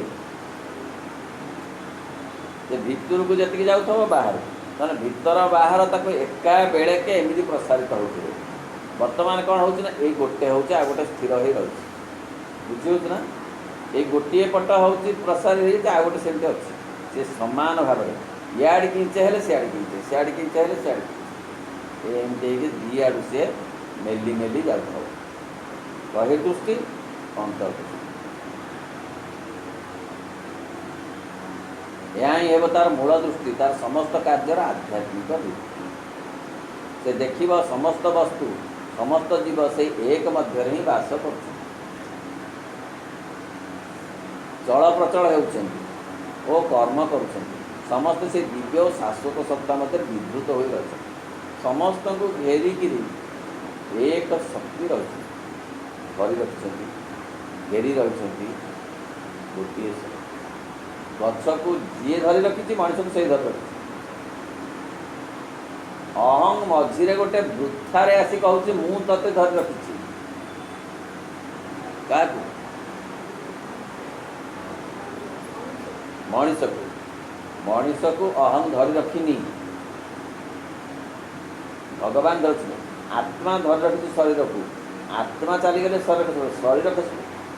ସେ ଭିତରକୁ ଯେତିକି ଯାଉଥିବ, ବାହାରକୁ, ମାନେ ଭିତର ବାହାର ତାକୁ ଏକା ବେଳେକେ ଏମିତି ପ୍ରସାରିତ ହେଉଥିବ। ବର୍ତ୍ତମାନ କ'ଣ ହେଉଛି ନା, ଏଇ ଗୋଟେ ହେଉଛି, ଆଉ ଗୋଟେ ସ୍ଥିର ହେଇ ରହିଛି। ବୁଝି ହେଉଛି ନା? ଏଇ ଗୋଟିଏ ପଟ ହେଉଛି ପ୍ରସାରିତ ହେଇଛି, ଆଉ ଗୋଟେ ସେମିତି ଅଛି। ସେ ସମାନ ଭାବରେ ଇଆଡ଼ିକି ଇଞ୍ଚେ ହେଲେ ସିଆଡ଼ିକି ଇଞ୍ଚେ, ସିଆଡ଼ିକି ଇଞ୍ଚେ ହେଲେ ସିଆଡ଼ିକି ଇଞ୍ଚେ, ଏମିତି ହେଇକି ଦୁଇ ଆଡ଼ୁ ସେ ମେଲି ମେଲି ଯାଉଥିବ। ବହିର୍ଦୃଷ୍ଟି, ଅନ୍ତର୍ଦୃଷ୍ଟି। ଏହା ହିଁ ହେବ ତାର ମୂଳ ଦୃଷ୍ଟି, ତାର ସମସ୍ତ କାର୍ଯ୍ୟର ଆଧ୍ୟାତ୍ମିକ ଦୃଷ୍ଟି। ସେ ଦେଖିବ ସମସ୍ତ ବସ୍ତୁ, ସମସ୍ତ ଜୀବ ସେଇ ଏକ ମଧ୍ୟରେ ହିଁ ବାସ କରୁଛନ୍ତି, ଚଳପ୍ରଚଳ ହେଉଛନ୍ତି ଓ କର୍ମ କରୁଛନ୍ତି। ସମସ୍ତେ ସେ ଦିବ୍ୟ ଓ ଶାଶ୍ୱତ ସତ୍ତା ମଧ୍ୟରେ ବିଭୂତ ହୋଇ ରହିଛନ୍ତି। ସମସ୍ତଙ୍କୁ ଘେରିକିରି ଏକ ଶକ୍ତି ରହିଛି, ଧରି ରଖିଛନ୍ତି, ଘେରି ରହିଛନ୍ତି ଗୋଟିଏ ଶକ୍ତି। ଗଛକୁ ଯିଏ ଧରି ରଖିଛି, ମଣିଷକୁ ସେଇ ଧରି ରଖିଛି। ଅହଂ ମଝିରେ ଗୋଟେ ବୃଥାରେ ଆସି କହୁଛି, ମୁଁ ତତେ ଧରି ରଖିଛି। କାହାକୁ? ମଣିଷକୁ। ମଣିଷକୁ ଅହଂ ଧରି ରଖିନି, ଭଗବାନ ଧରିଥିଲେ। ଆତ୍ମା ଧରି ରଖିଛି ଶରୀରକୁ। ଆତ୍ମା ଚାଲିଗଲେ ଶରୀର, ଶରୀର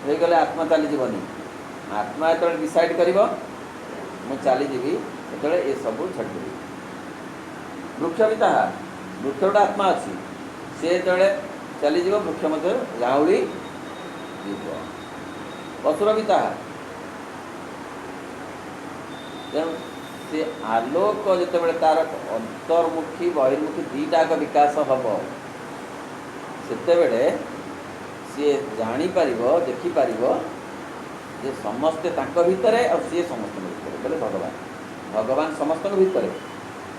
ହେଇଗଲେ ଆତ୍ମା ଚାଲିଯିବନି। ଆତ୍ମା ଯେତେବେଳେ ଡିସାଇଡ଼୍ କରିବ ମୁଁ ଚାଲିଯିବି, ସେତେବେଳେ ଏସବୁ ଛାଡ଼ିଦେବି। ବୃକ୍ଷ ବି ତାହା, ବୃକ୍ଷ ଗୋଟେ ଆତ୍ମା ଅଛି, ସେ ଯେତେବେଳେ ଚାଲିଯିବ, ବୃକ୍ଷ ମଧ୍ୟ ଝାଉଁଳି ଯିବ। ପଶୁର ବି ତାହା। ତେଣୁ ସେ ଆଲୋକ ଯେତେବେଳେ ତାର ଅନ୍ତର୍ମୁଖୀ ବହିର୍ମୁଖୀ ଦୁଇଟାକ ବିକାଶ ହେବ, ସେତେବେଳେ ସିଏ ଜାଣିପାରିବ, ଦେଖିପାରିବ ଯେ ସମସ୍ତେ ତାଙ୍କ ଭିତରେ, ଆଉ ସିଏ ସମସ୍ତଙ୍କ ଭିତରେ। ବୋଲେ ଭଗବାନ, ଭଗବାନ ସମସ୍ତଙ୍କ ଭିତରେ,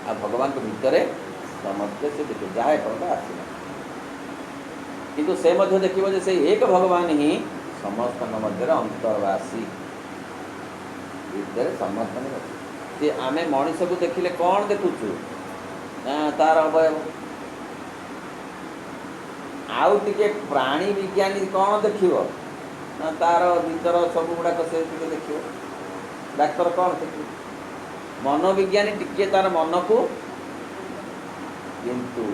ଆଉ ଭଗବାନଙ୍କ ଭିତରେ ସମସ୍ତେ ସେ ଦେଖିବ। ଯାହା ଏପର୍ଯ୍ୟନ୍ତ ଆସିଲା, କିନ୍ତୁ ସେ ମଧ୍ୟ ଦେଖିବ ଯେ ସେଇ ଏକ ଭଗବାନ ହିଁ ସମସ୍ତଙ୍କ ମଧ୍ୟରେ ଅନ୍ତର୍ବାସୀ, ଭିତରେ ସମସ୍ତଙ୍କ। ଯେ ଆମେ ମଣିଷକୁ ଦେଖିଲେ କ'ଣ ଦେଖୁଛୁ ନା, ତାର ଅବୟବ। ଆଉ ଟିକେ ପ୍ରାଣୀ ବିଜ୍ଞାନୀ କ'ଣ ଦେଖିବ ନା, ତାର ଭିତର ସବୁ ଗୁଡ଼ାକ ସେ ଟିକେ ଦେଖିବ। ଡାକ୍ତର କ'ଣ ଦେଖିବ? ମନୋବିଜ୍ଞାନୀ ଟିକେ ତାର ମନକୁ, କିନ୍ତୁ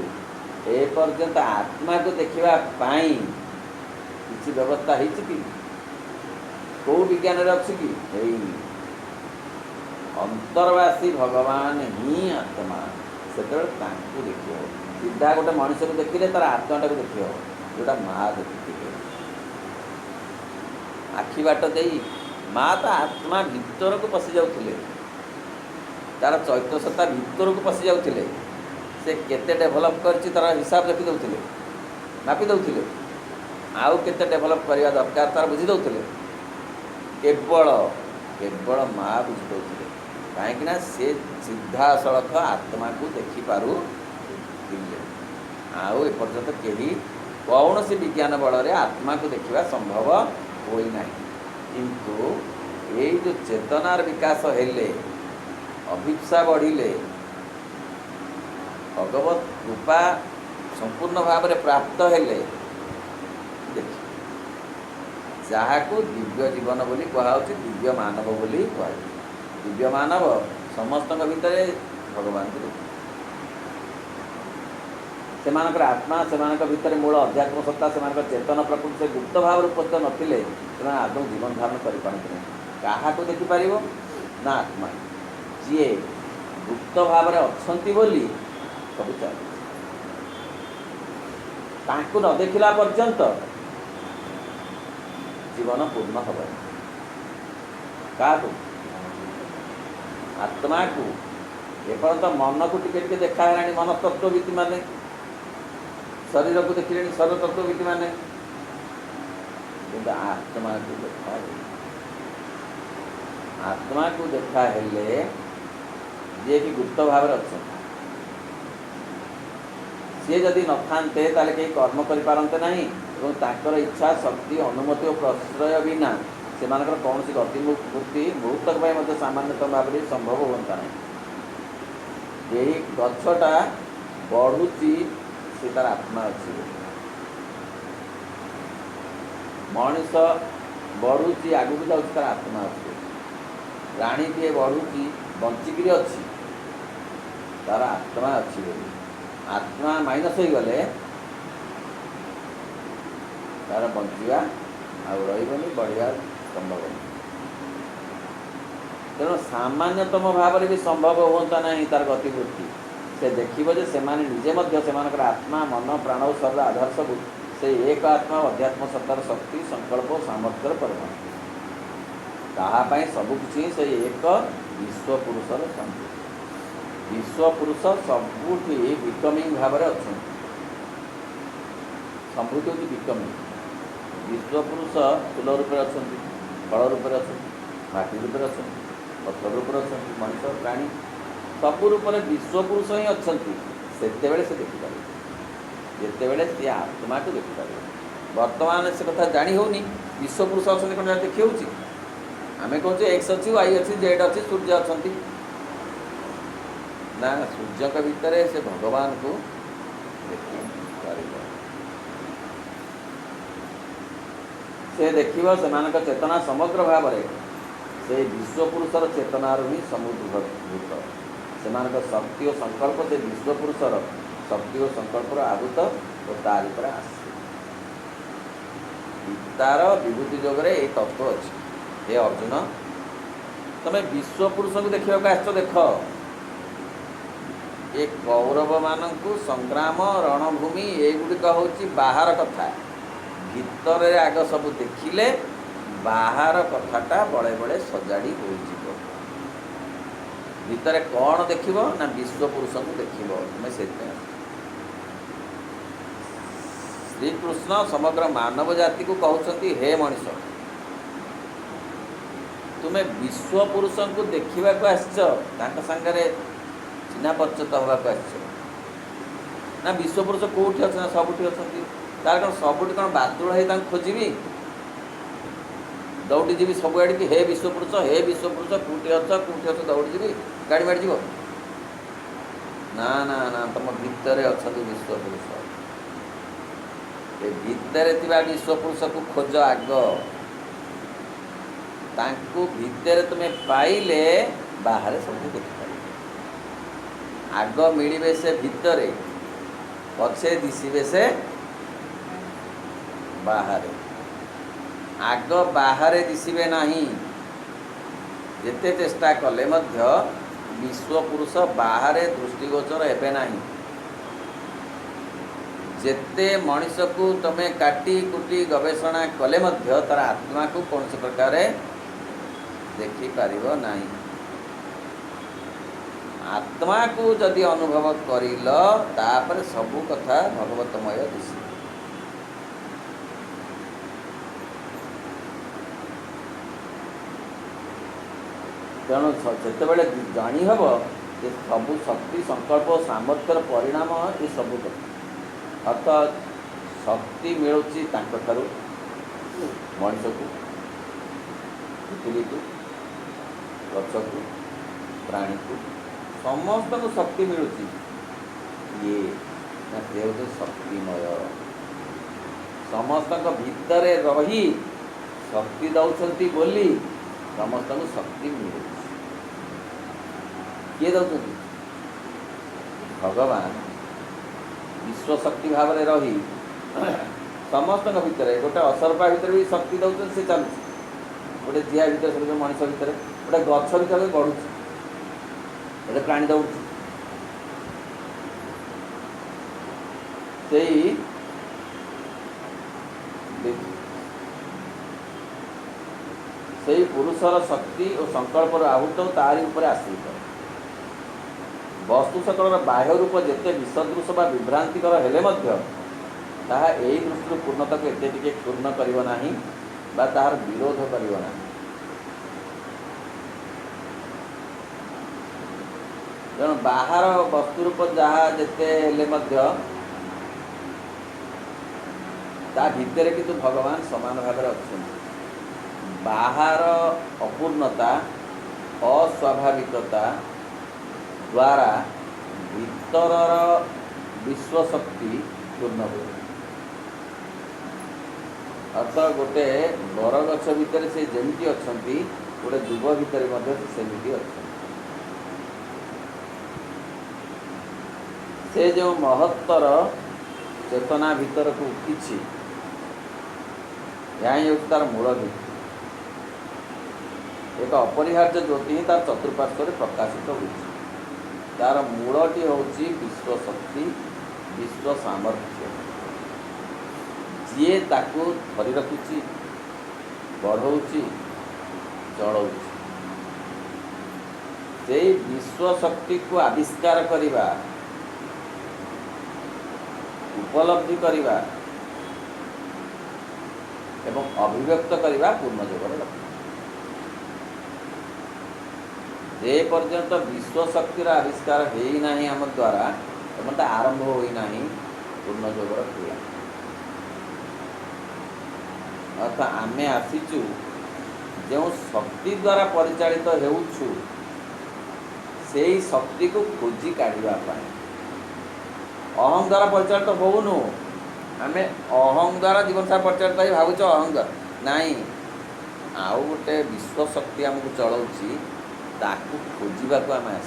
ଏ ପର୍ଯ୍ୟନ୍ତ ଆତ୍ମାକୁ ଦେଖିବା ପାଇଁ କିଛି କିଛି ବ୍ୟବସ୍ଥା ହେଇଛି କି? କେଉଁ ବିଜ୍ଞାନରେ ଅଛି କି? ହେଇନି। ଅନ୍ତର୍ବାସୀ ଭଗବାନ ହିଁ ଆତ୍ମା। ସେତେବେଳେ ତାଙ୍କୁ ଦେଖିବ। ସିଧା ଗୋଟେ ମଣିଷକୁ ଦେଖିଲେ ତାର ଆତ୍ମାଟାକୁ ଦେଖିବ, ଯେଉଁଟା ମା ଦେଖିଥିବେ। ଆଖି ବାଟ ଦେଇ ମା ତା ଆତ୍ମା ଭିତରକୁ ପଶି ଯାଉଥିଲେ, ତାର ଚୈତ୍ୟ ସତ୍ତା ଭିତରକୁ ପଶି ଯାଉଥିଲେ। ସେ କେତେ ଡେଭଲପ୍ କରିଛି ତାର ହିସାବ ରଖି ଦେଉଥିଲେ, ମାପି ଦେଉଥିଲେ। ଆଉ କେତେ ଡେଭଲପ୍ କରିବା ଦରକାର ତାର ବୁଝି ଦେଉଥିଲେ। କେବଳ ମା ବୁଝି ଦେଉଥିଲେ। କାହିଁକିନା ସେ ସିଧାସଳଖ ଆତ୍ମାକୁ ଦେଖିପାରୁଥିଲେ। ଆଉ ଏପର୍ଯ୍ୟନ୍ତ କେହି କୌଣସି ବିଜ୍ଞାନ ବଳରେ ଆତ୍ମାକୁ ଦେଖିବା ସମ୍ଭବ ହୋଇନାହିଁ। କିନ୍ତୁ ଏଇ ଯେଉଁ ଚେତନାର ବିକାଶ ହେଲେ, ଅଭିପ୍ସା ବଢ଼ିଲେ, ଭଗବତ କୃପା ସମ୍ପୂର୍ଣ୍ଣ ଭାବରେ ପ୍ରାପ୍ତ ହେଲେ, ଦେଖି ଯାହାକୁ ଦିବ୍ୟ ଜୀବନ ବୋଲି କୁହାହେଉଛି, ଦିବ୍ୟ ମାନବ ବୋଲି କୁହାଯାଉଛି। ଦିବ୍ୟ ମାନବ ସମସ୍ତଙ୍କ ଭିତରେ ଭଗବାନଙ୍କୁ ଦେଖେ। ସେମାନଙ୍କର ଆତ୍ମା, ସେମାନଙ୍କ ଭିତରେ ମୂଳ ଅଧ୍ୟାତ୍ମ ସତ୍ତା, ସେମାନଙ୍କ ଚେତନ ପ୍ରକୃତି ସେ ଗୁପ୍ତ ଭାବରେ ଉପସ୍ଥିତ ନଥିଲେ ସେମାନେ ଆଦୌ ଜୀବନ ଧାରଣ କରିପାରନ୍ତି ନାହିଁ। କାହାକୁ ଦେଖିପାରିବ? ନା ଆତ୍ମା। ଯିଏ ଗୁପ୍ତ ଭାବରେ ଅଛନ୍ତି ବୋଲି ସବୁ ଚାଲିଛି। ତାଙ୍କୁ ନ ଦେଖିଲା ପର୍ଯ୍ୟନ୍ତ ଜୀବନ ପୂର୍ଣ୍ଣ ହେବନି। କାହାକୁ? ଆତ୍ମାକୁ। ଏପର୍ଯ୍ୟନ୍ତ ମନକୁ ଟିକେ ଟିକେ ଦେଖା ହେଲାଣି ମନତତ୍ତ୍ୱବିତ୍ ମାନେ, ଶରୀରକୁ ଦେଖିଲେଣି ଶରୀର ତତ୍ତ୍ୱବିତ୍ ମାନେ, କିନ୍ତୁ ଆତ୍ମାକୁ ଦେଖା ଆତ୍ମାକୁ ଦେଖା ହେଲେ ଯିଏକି ଗୁପ୍ତ ଭାବରେ ଅଛନ୍ତି, ସିଏ ଯଦି ନଥାନ୍ତେ ତାହେଲେ କେହି କର୍ମ କରିପାରନ୍ତେ ନାହିଁ ଏବଂ ତାଙ୍କର ଇଚ୍ଛା, ଶକ୍ତି, ଅନୁମତି ଓ ପ୍ରଶ୍ରୟ ବିନା ସେମାନଙ୍କର କୌଣସି ଗତିମୁକ୍ତି ମୁହୂର୍ତ୍ତକ ପାଇଁ ମଧ୍ୟ ସାମାନ୍ୟତମ ଭାବରେ ସମ୍ଭବ ହୁଅନ୍ତା ନାହିଁ। ଏହି ଗଛଟା ବଢ଼ୁଛି ସେ ତାର ଆତ୍ମା ଅଛି। ମଣିଷ ବଢ଼ୁଛି ଆଗକୁ ଯାଉଛି ତାର ଆତ୍ମା ଅଛି। ପ୍ରାଣୀଟିଏ ବଢ଼ୁଛି ବଞ୍ଚିକିରି ଅଛି ତାର ଆତ୍ମା ଅଛି ବୋଲି। ଆତ୍ମା ମାଇନସ୍ ହୋଇଗଲେ ତାର ବଞ୍ଚିବା ଆଉ ରହିବନି, ବଢ଼ିବା ସମ୍ଭବ ନୁହେଁ। ତେଣୁ ସାମାନ୍ୟତମ ଭାବରେ ବି ସମ୍ଭବ ହୁଅନ୍ତା ନାହିଁ ତାର ଗତିବୃତ୍ତି। ସେ ଦେଖିବ ଯେ ସେମାନେ ନିଜେ ମଧ୍ୟ ସେମାନଙ୍କର ଆତ୍ମା, ମନ, ପ୍ରାଣ ଓ ଶରୀର ଆଧାର ସବୁ ସେଇ ଏକ ଆତ୍ମା ଅଧ୍ୟାତ୍ମ ସତ୍ତାର ଶକ୍ତି, ସଂକଳ୍ପ ଓ ସାମର୍ଥ୍ୟର ପରିମାଣ। ତାହା ପାଇଁ ସବୁକିଛି ସେଇ ଏକ ବିଶ୍ୱପୁରୁଷର ସଂଯୋଗ। ବିଶ୍ୱପୁରୁଷ ସବୁଠି ବିକମିଂ ଭାବରେ ଅଛନ୍ତି। ସମ୍ଭୂତି ହେଉଛି ବିକମିଂ। ବିଶ୍ୱପୁରୁଷ ଫୁଲ ରୂପରେ ଅଛନ୍ତି, ଫଳ ରୂପରେ ଅଛନ୍ତି, ମାଟି ରୂପରେ ଅଛନ୍ତି, ପଥର ରୂପରେ ଅଛନ୍ତି, ମଣିଷ, ପ୍ରାଣୀ ସବୁ ରୂପରେ ବିଶ୍ୱପୁରୁଷ ହିଁ ଅଛନ୍ତି। ସେତେବେଳେ ସେ ଦେଖିପାରିବେ, ଯେତେବେଳେ ସେ ଆତ୍ମାକୁ ଦେଖିପାରିବେ। ବର୍ତ୍ତମାନ ସେ କଥା ଜାଣି ହେଉନି। ବିଶ୍ୱପୁରୁଷ ଅଛନ୍ତି କ'ଣ ଦେଖି ହେଉଛି? ଆମେ କହୁଛୁ ଏକ୍ସ ଅଛି, ୱାଇ ଅଛି, ଜେଡ୍ ଅଛି, ସୂର୍ଯ୍ୟ ଅଛନ୍ତି। ନା, ସୂର୍ଯ୍ୟଙ୍କ ଭିତରେ ସେ ଭଗବାନଙ୍କୁ ଦେଖିପାରିବ। ସେ ଦେଖିବ ସେମାନଙ୍କ ଚେତନା ସମଗ୍ର ଭାବରେ ସେଇ ବିଶ୍ୱପୁରୁଷର ଚେତନାରୁ ହିଁ ସମୁଦ୍ରଭୂତ। ସେମାନଙ୍କ ଶକ୍ତି ଓ ସଂକଳ୍ପ ସେ ବିଶ୍ୱପୁରୁଷର ଶକ୍ତି ଓ ସଂକଳ୍ପର ଆହୁତ ଓ ତାରି ଉପରେ ଆସେ। ଗୀତାର ବିଭୂତି ଯୋଗରେ ଏଇ ତତ୍ତ୍ୱ ଅଛି। ହେ ଅର୍ଜୁନ, ତମେ ବିଶ୍ୱପୁରୁଷଙ୍କୁ ଦେଖିବାକୁ ଆସିଛ, ଦେଖ। ଏ କୌରବମାନଙ୍କୁ ସଂଗ୍ରାମ, ରଣଭୂମି ଏଗୁଡ଼ିକ ହେଉଛି ବାହାର କଥା। ଭିତରେ ଆଗ ସବୁ ଦେଖିଲେ ବାହାର କଥାଟା ବଳେ ବଳେ ସଜାଡ଼ି ହୋଇଯିବ। ଭିତରେ କ'ଣ ଦେଖିବ? ନା ବିଶ୍ୱପୁରୁଷଙ୍କୁ ଦେଖିବ। ତୁମେ ସେଥିପାଇଁ ଶ୍ରୀକୃଷ୍ଣ ସମଗ୍ର ମାନବ ଜାତିକୁ କହୁଛନ୍ତି, ହେ ମଣିଷ, ତୁମେ ବିଶ୍ୱପୁରୁଷଙ୍କୁ ଦେଖିବାକୁ ଆସିଛ, ତାଙ୍କ ସାଙ୍ଗରେ ଚିହ୍ନା ପରିଚିତ ହେବାକୁ ଆସିଛ। ନା ବିଶ୍ୱପୁରୁଷ କେଉଁଠି ଅଛନ୍ତି? ନା ସବୁଠି ଅଛନ୍ତି। ତାର କ'ଣ ସବୁଠି କ'ଣ ବାତୁଳ ହେଇ ତାଙ୍କୁ ଖୋଜିବି, ଦୌଡ଼ି ଯିବି ସବୁଆଡ଼ିକି, ହେ ବିଶ୍ୱପୁରୁଷ, ହେ ବିଶ୍ୱପୁରୁଷ, କେଉଁଠି ଅଛ, କେଉଁଠି ଅଛ, ଦୌଡ଼ି ଯିବି, ଗାଡ଼ି ମାଡ଼ିଯିବ? ନା ନା ନା, ତମ ଭିତରେ ଅଛନ୍ତି ବିଶ୍ୱପୁରୁଷ। ଏ ଭିତରେ ଥିବା ବିଶ୍ୱପୁରୁଷକୁ ଖୋଜ ଆଗ। ତାଙ୍କୁ ଭିତରେ ତୁମେ ପାଇଲେ ବାହାରେ ସବୁ ଦେଖିପାରିବ। ଆଗ ମିଳିବେ ସେ ଭିତରେ, ପଛେ ଦିଶିବେ ସେ ବାହାରେ। आग बाहरे दिशिबे नाही, जेते चेष्टा कले मध्य विश्वपुरुष बाहरे दृष्टिगोचर हेबे नाही। जेते मनीष को तमे काटी कुटी गवेषणा कले मध्य तार आत्मा को कौन से प्रकार देखि पारिबो नाही। आत्मा को जदि अनुभव करिल तापर सबु कथा भगवतमय दिशे। तेणु जितेबाला जानी हम ये सबू शक्ति संकल्प सामर्थ्यर परिणाम ये सबू कथा। अर्थात शक्ति मिलूँ ठारू मनीष को, पृथ्वी को, गछ को, प्राणी को, समस्त को शक्ति मिलूँ ये हूँ शक्तिमय। समस्त भितर रही शक्ति दौरान बोली समस्त को शक्ति मिलूँ। किए दौरान भगवान विश्व शक्ति भाव में रही समस्त भितर गोटे असरपा भितर भी शक्ति दौरान से चलुँ। गोटे जिया भितर सब मनीष भितर गोटे गछ भितर भी बढ़ुँ, गोटे प्राणी दौड़ से पुरुषर शक्ति और संकल्पर आहूत तारी उपर आश्रित। वस्तु सकल बाह्य रूप जिते विसदृश बा विभ्रांतिकर हेले मध्य ताहा एही दृष्टि पूर्णता को एते टिके पूर्ण करिवो नाही बा ताहार विरोध करिवो नाही। तेणु बाहर वस्तु रूप जहाँ जिते हेले मध्य ता भितर किंतु भगवान समान भाव में अच्छा। बाहर अपूर्णता अस्वाभाविकता द्वारा भीतर विश्वशक्ति पूर्ण हुए। अर्थात गोटे बरगछ भितर से जमीती अच्छा गोटे दुब भितर सेमती अच्छा। से जो महत्तर चेतना भितर को उठी यहाँ तार मूल भित्ति एक अपरिहार्य ज्योति ही तार चतुर्पार्श्व प्रकाशित हो। तार मूलटी हूँ विश्व शक्ति विश्व सामर्थ्य जी ताकू धरी रखुची बढ़ौची चढ़ौची। से विश्व शक्ति को आविष्कार करिबा उपलब्धि करिबा एवं अभिव्यक्त करिबा पूर्ण जोगर लक्ष्य। जे पर्यंत विश्व शक्तिर आविष्कार है ना आम द्वारा एवं आरंभ होना पूर्ण जोगर क्रिया। अर्थात आमे आसीचु जो शक्ति द्वारा परिचालित हेउछु से शक्ति को खोजी काढ़ा। अहं द्वारा परिचालित होनु आमे अहं द्वारा जीवन सारा परिचालित ही भावुच अहंकार नाई आउ गोटे विश्व शक्ति आमको चलाउछि ताकू खोजा को आम आस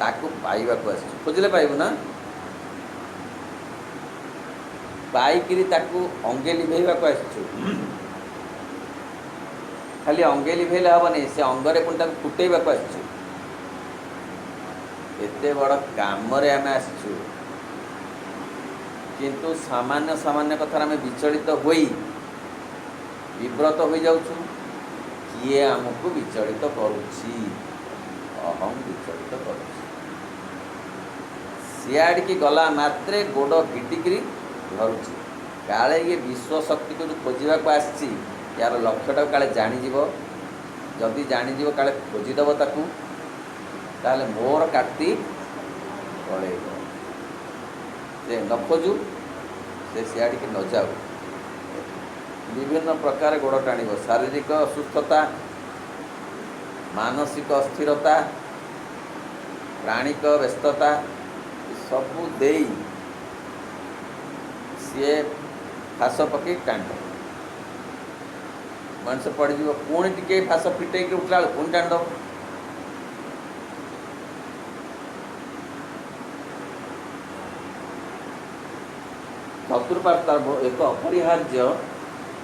ताकू पाइबा को आस खोजिले पाइबु ना पाइकिरी ताकू अंगे लिभेवा को आसछु। खाली अंगे लिभेले हेबनी से अंगरे पुणी ताकू फुटेबा को आसछु। एते बड़ काम रे आम आसछु किंतु सामान्य सामान्य कथार आम विचलित होई विव्रत हो जाउछु। किए आमको विचलित करुछि अहम विचलित करुछि। सियाड़ की गला मात्रे गोड़ भिटिकी धरुछि काले ये विश्व शक्ति को जो खोजा को आसी यार लक्ष्यटा काले जानीज जदि जानीज काले खोजिदेव ताकू ताले मोर काटी पलैब से न खोजु से सियाड़ की न जाऊ। विभिन्न प्रकार गोड़ टाण शारीरिक असुस्थता मानसिक अस्थिरता प्राणिक व्यस्तता सबू दे सी फास पकई टाण मनुष्य पड़ पुणी टे फास फिटे उठला पुणी टाण दब। चतुर्पार्श्व तार एक अपरिहार्य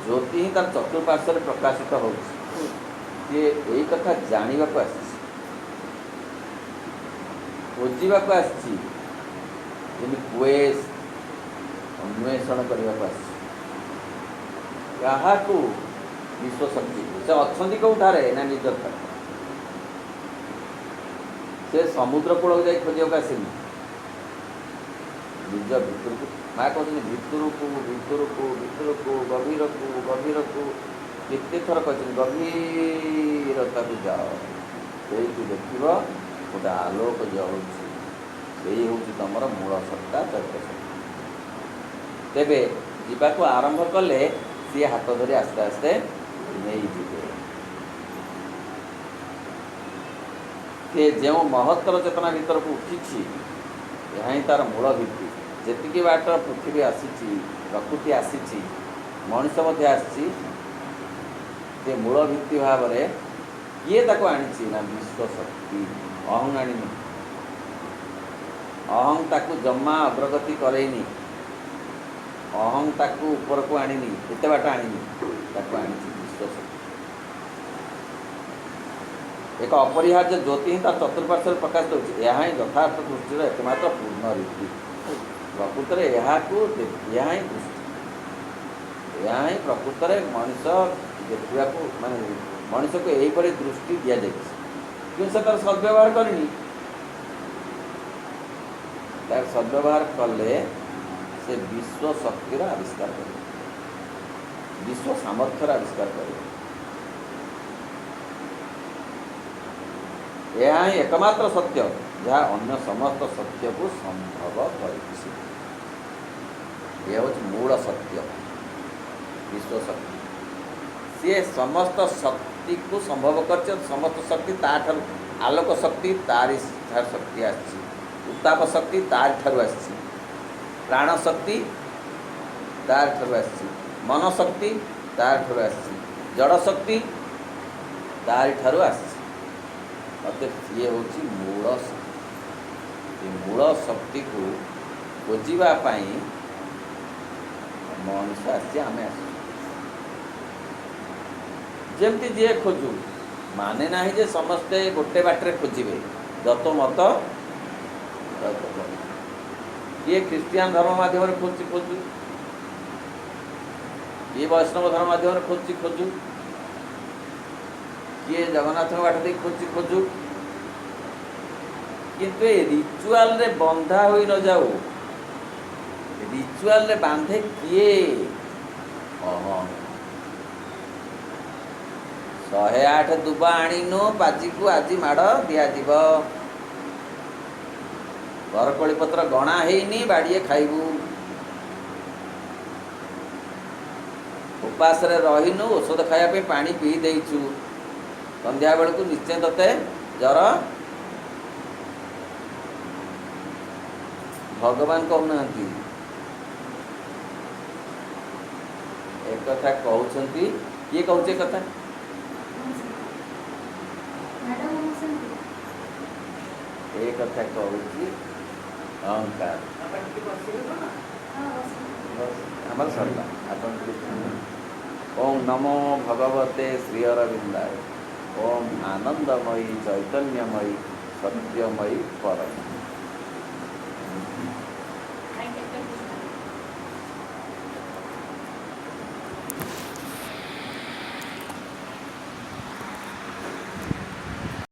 ज्योति ही तार चतुर्पार्श्व प्रकाशित होଉଛି सी यही कथा जानवा को खोजवाक आमि क्वेस अन्वेषण करने को क्या विश्वशक्ति से अच्छा कौटारे ना निज से समुद्र कूल को जाए खोजा आसनी निज भितर को माँ कहते भितर को भितर को भितर को गभीर को केते थर कहते गभीरता को जाओ से देख गोटे आलोक जलुँ से हूँ तुम मूल सत्ता चैत्य शक्ति तेरे जावाक आरंभ कले सी हाथ धरी आस्ते आस्ते नहीं जीवे सी जो महत्तर चेतना भीतर को उठी यह ही तार मूल भित्ति जी बाट पृथ्वी आसी प्रकृति आसी मनुष्य आसी मूल भित्ति भाव में किए आनी ना विश्वशक्ति अहं आनी अहं ताकू जमा अग्रगति करैनी अहं ताकू ऊपर को आनी एत बाट आनी आनी विश्वशक्ति एक अपरिहार्य ज्योति ही तार चतुर्पार्श्व प्रकाशित होती यह ही यथार्थ दृष्टि एकमात्र पूर्ण रीति प्रकृत में यहाँ ही दृष्टि यह ही प्रकृत में मनुष्य देखा माने मनुष्य को यहीपरि दृष्टि दि जाए कि से तार सद्व्यवहार करनी तार सद्व्यवहार कले से विश्व शक्तिर आविष्कार कर विश्व सामर्थ्यर आविष्कार कर यह ही एकमात्र सत्य जहाँ अन्य समस्त सत्य को संभव कर मूल सत्य विश्व शक्ति सी समस्त शक्ति को संभव कर समस्त शक्ति तार आलोक शक्ति तारी शक्ति आसी उत्ताप शक्ति तार ठारू आसी प्राण शक्ति तार ठारू आसी मन शक्ति तार ठारू आसी जड़ शक्ति तार ठारू आसी अतः ये हूँ मूल शक्ति मूल शक्ति को खोजापी मनुष्य आसी आम जमती जी खोजु माने ना जे समस्ते गोटे बाटे खोजे दत्त मत ये ख्रीस्टियान धर्म मध्यम खोजु ये वैष्णव धर्म मध्यम खोजु किए जगन्नाथ बाट दे खोजु किंतु ये रिचुआल रे बंधा हो न जाऊ रिचुआल रे बांधे किए 108 दुबा आणीनु बाजी को आज माड़ दिज्व बरकोली पत्र गणा हैनी बाड़िए खाइबू उपास रे रहीनु औषध खाया पानी पी देइछु संध्या बेल को निश्चय तते जर भगवान कहना एक कथा कहते किए कहते कथा एक कथा कहूँ अहंकार आमर सरला ओम नमो भगवते श्री अरविंदाय ओम आनंदमयी चैतन्यमयी सत्यमयी परम।